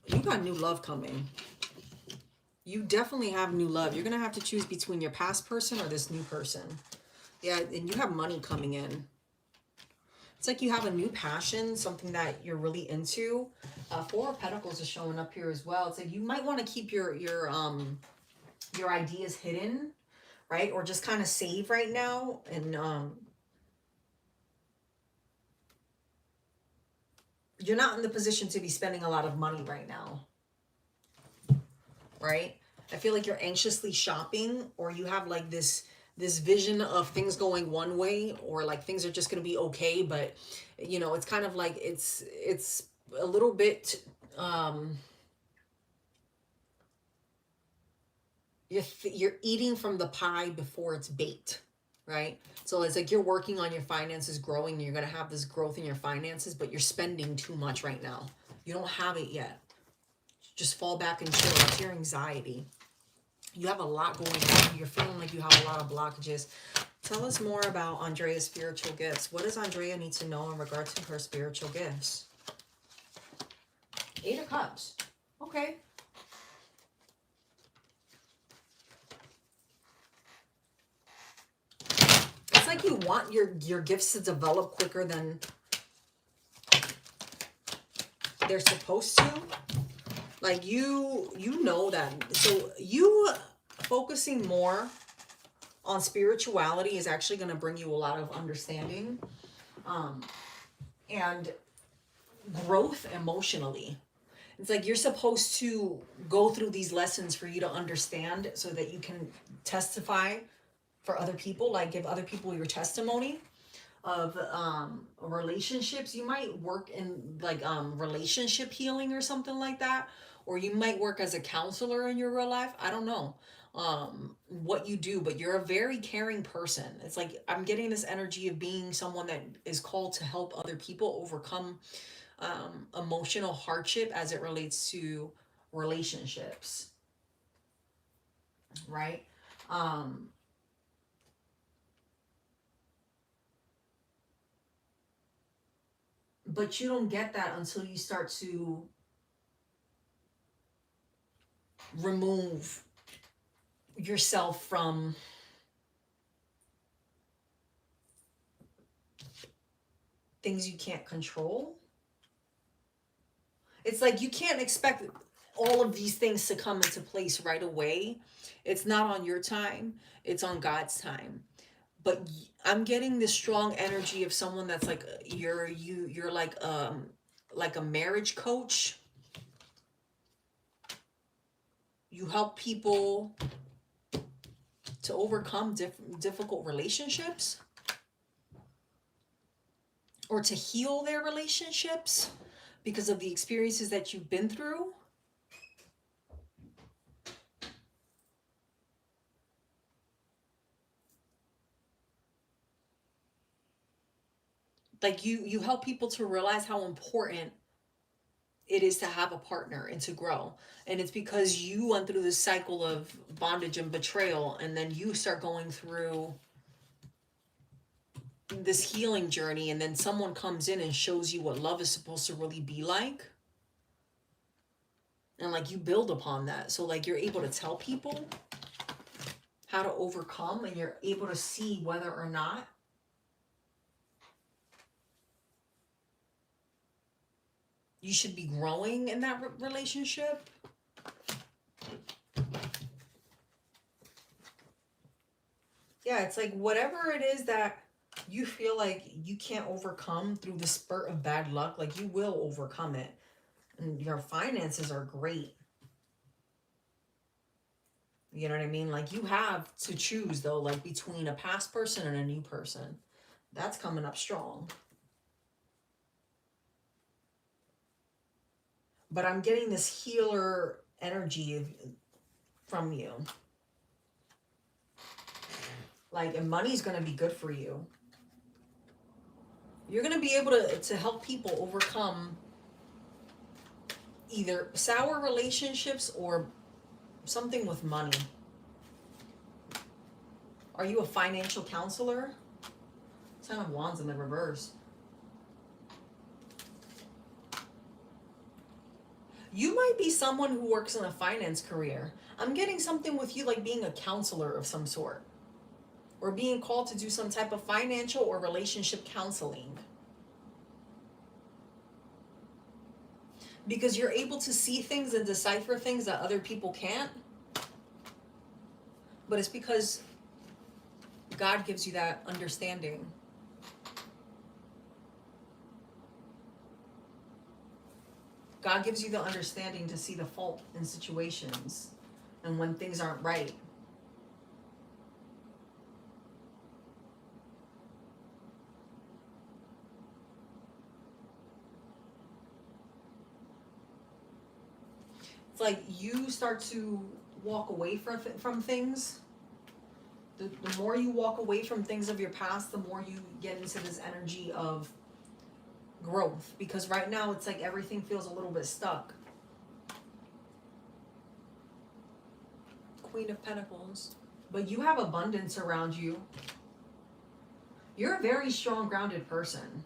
You got new love coming. You definitely have new love. You're going to have to choose between your past person or this new person. Yeah, and you have money coming in. It's like you have a new passion, something that you're really into. 4 of Pentacles is showing up here as well. It's like you might want to keep your ideas hidden, right? Or just kind of save right now. And you're not in the position to be spending a lot of money right now. right? I feel like you're anxiously shopping, or you have like this vision of things going one way, or like things are just going to be okay, but you know, it's kind of like it's a little bit you're eating from the pie before it's baked, right? So it's like you're working on your finances, growing, you're going to have this growth in your finances, but you're spending too much right now. You don't have it yet. Just fall back and chill. That's your anxiety. You have a lot going on. You're feeling like you have a lot of blockages. Tell us more about Andrea's spiritual gifts. What does Andrea need to know in regards to her spiritual gifts? 8 of Cups. Okay. It's like you want your gifts to develop quicker than they're supposed to. Like you know that. So you focusing more on spirituality is actually going to bring you a lot of understanding and growth emotionally. It's like you're supposed to go through these lessons for you to understand, so that you can testify for other people, like give other people your testimony of relationships. You might work in like relationship healing or something like that, or you might work as a counselor in your real life. I don't know what you do, but you're a very caring person. It's like I'm getting this energy of being someone that is called to help other people overcome emotional hardship as it relates to relationships, right? But you don't get that until you start to remove yourself from things you can't control. It's like you can't expect all of these things to come into place right away. It's not on your time, it's on God's time. But I'm getting this strong energy of someone that's like you're like a marriage coach. You help people to overcome difficult relationships, or to heal their relationships because of the experiences that you've been through. Like you help people to realize how important it is to have a partner and to grow. And it's because you went through this cycle of bondage and betrayal, and then you start going through this healing journey, and then someone comes in and shows you what love is supposed to really be like, and like you build upon that. So like you're able to tell people how to overcome, and you're able to see whether or not you should be growing in that relationship. Yeah, it's like whatever it is that you feel like you can't overcome through the spurt of bad luck, like you will overcome it. And your finances are great. You know what I mean? Like you have to choose though, like between a past person and a new person. That's coming up strong. But I'm getting this healer energy from you. Like, and money's going to be good for you. You're going to be able to help people overcome either sour relationships or something with money. Are you a financial counselor? Ten of Wands in the reverse. You might be someone who works in a finance career. I'm getting something with you like being a counselor of some sort, or being called to do some type of financial or relationship counseling. Because you're able to see things and decipher things that other people can't. But it's because God gives you that understanding. God gives you the understanding to see the fault in situations. and when things aren't right. It's like you start to walk away from things. The more you walk away from things of your past, the more you get into this energy of growth. Because right now it's like everything feels a little bit stuck. Queen of Pentacles. But you have abundance around you. You're a very strong, grounded person.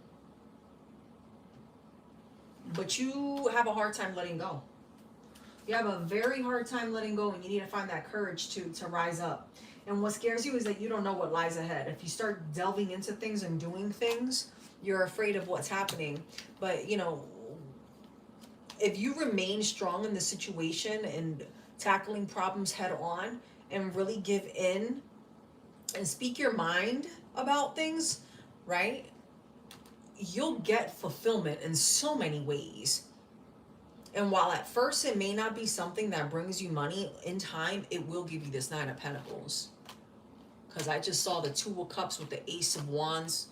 But you have a hard time letting go. You have a very hard time letting go, and you need to find that courage to rise up. And what scares you is that you don't know what lies ahead. If you start delving into things and doing things, you're afraid of what's happening. But, you know, if you remain strong in the situation and tackling problems head on and really give in and speak your mind about things, right? You'll get fulfillment in so many ways. And while at first it may not be something that brings you money, in time it will give you this Nine of Pentacles. Because I just saw the Two of Cups with the Ace of Wands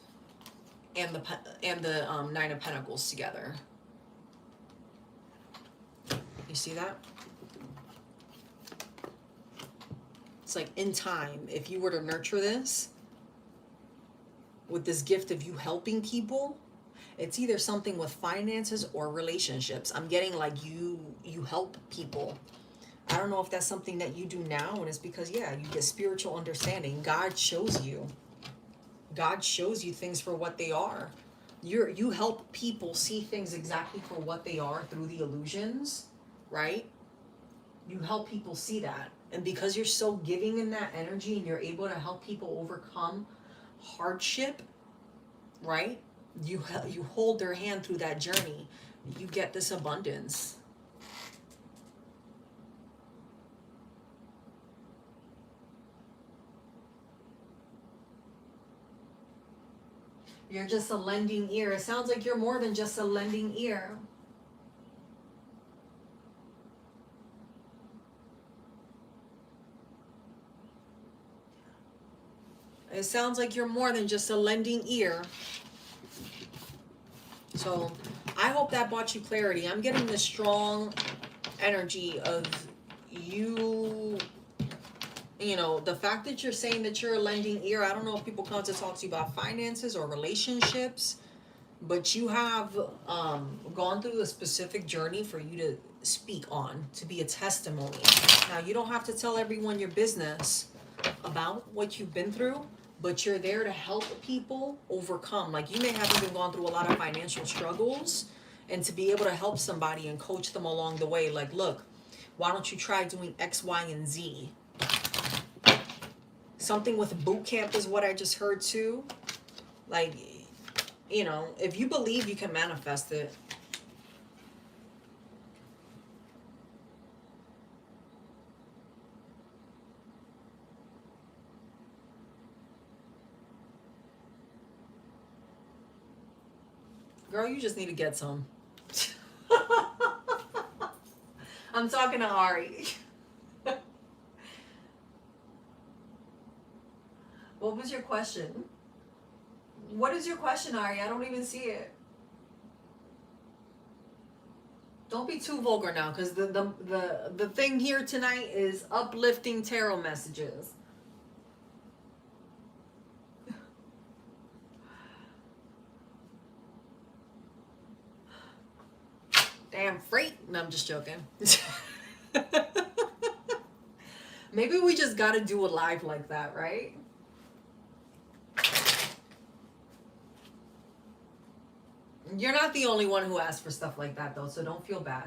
and the Nine of Pentacles together. You see that? It's like in time, if you were to nurture this with this gift of you helping people, it's either something with finances or relationships. I'm getting like you help people. I don't know if that's something that you do now, and it's because, yeah, you get spiritual understanding. God shows you. God shows you things for what they are. You help people see things exactly for what they are through the illusions, right? You help people see that. And because you're so giving in that energy and you're able to help people overcome hardship, right? You hold their hand through that journey. You get this abundance. You're just a lending ear. It sounds like you're more than just a lending ear. It sounds like you're more than just a lending ear. So I hope that brought you clarity. I'm getting the strong energy of you. You know, the fact that you're saying that you're a lending ear, I don't know if people come to talk to you about finances or relationships, but you have gone through a specific journey for you to speak on, to be a testimony. Now, you don't have to tell everyone your business about what you've been through, but you're there to help people overcome. Like, you may have even gone through a lot of financial struggles, and to be able to help somebody and coach them along the way, like, look, why don't you try doing X, Y, and Z? Something with boot camp is what I just heard too. Like, you know, if you believe, you can manifest it. Girl, you just need to get some. I'm talking to Ari. What was your question? What is your question, Ari? I don't even see it. Don't be too vulgar now, because the thing here tonight is uplifting tarot messages. Damn freight. No, I'm just joking. Maybe we just got to do a live like that, right? You're not the only one who asked for stuff like that, though, so don't feel bad.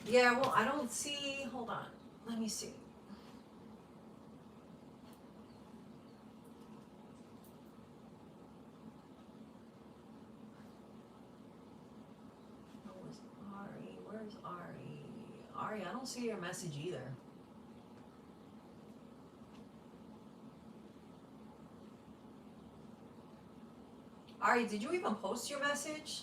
Yeah, well, I don't see... Hold on. Let me see. What was Where's Ari? Ari, I don't see your message either. Ari, did you even post your message?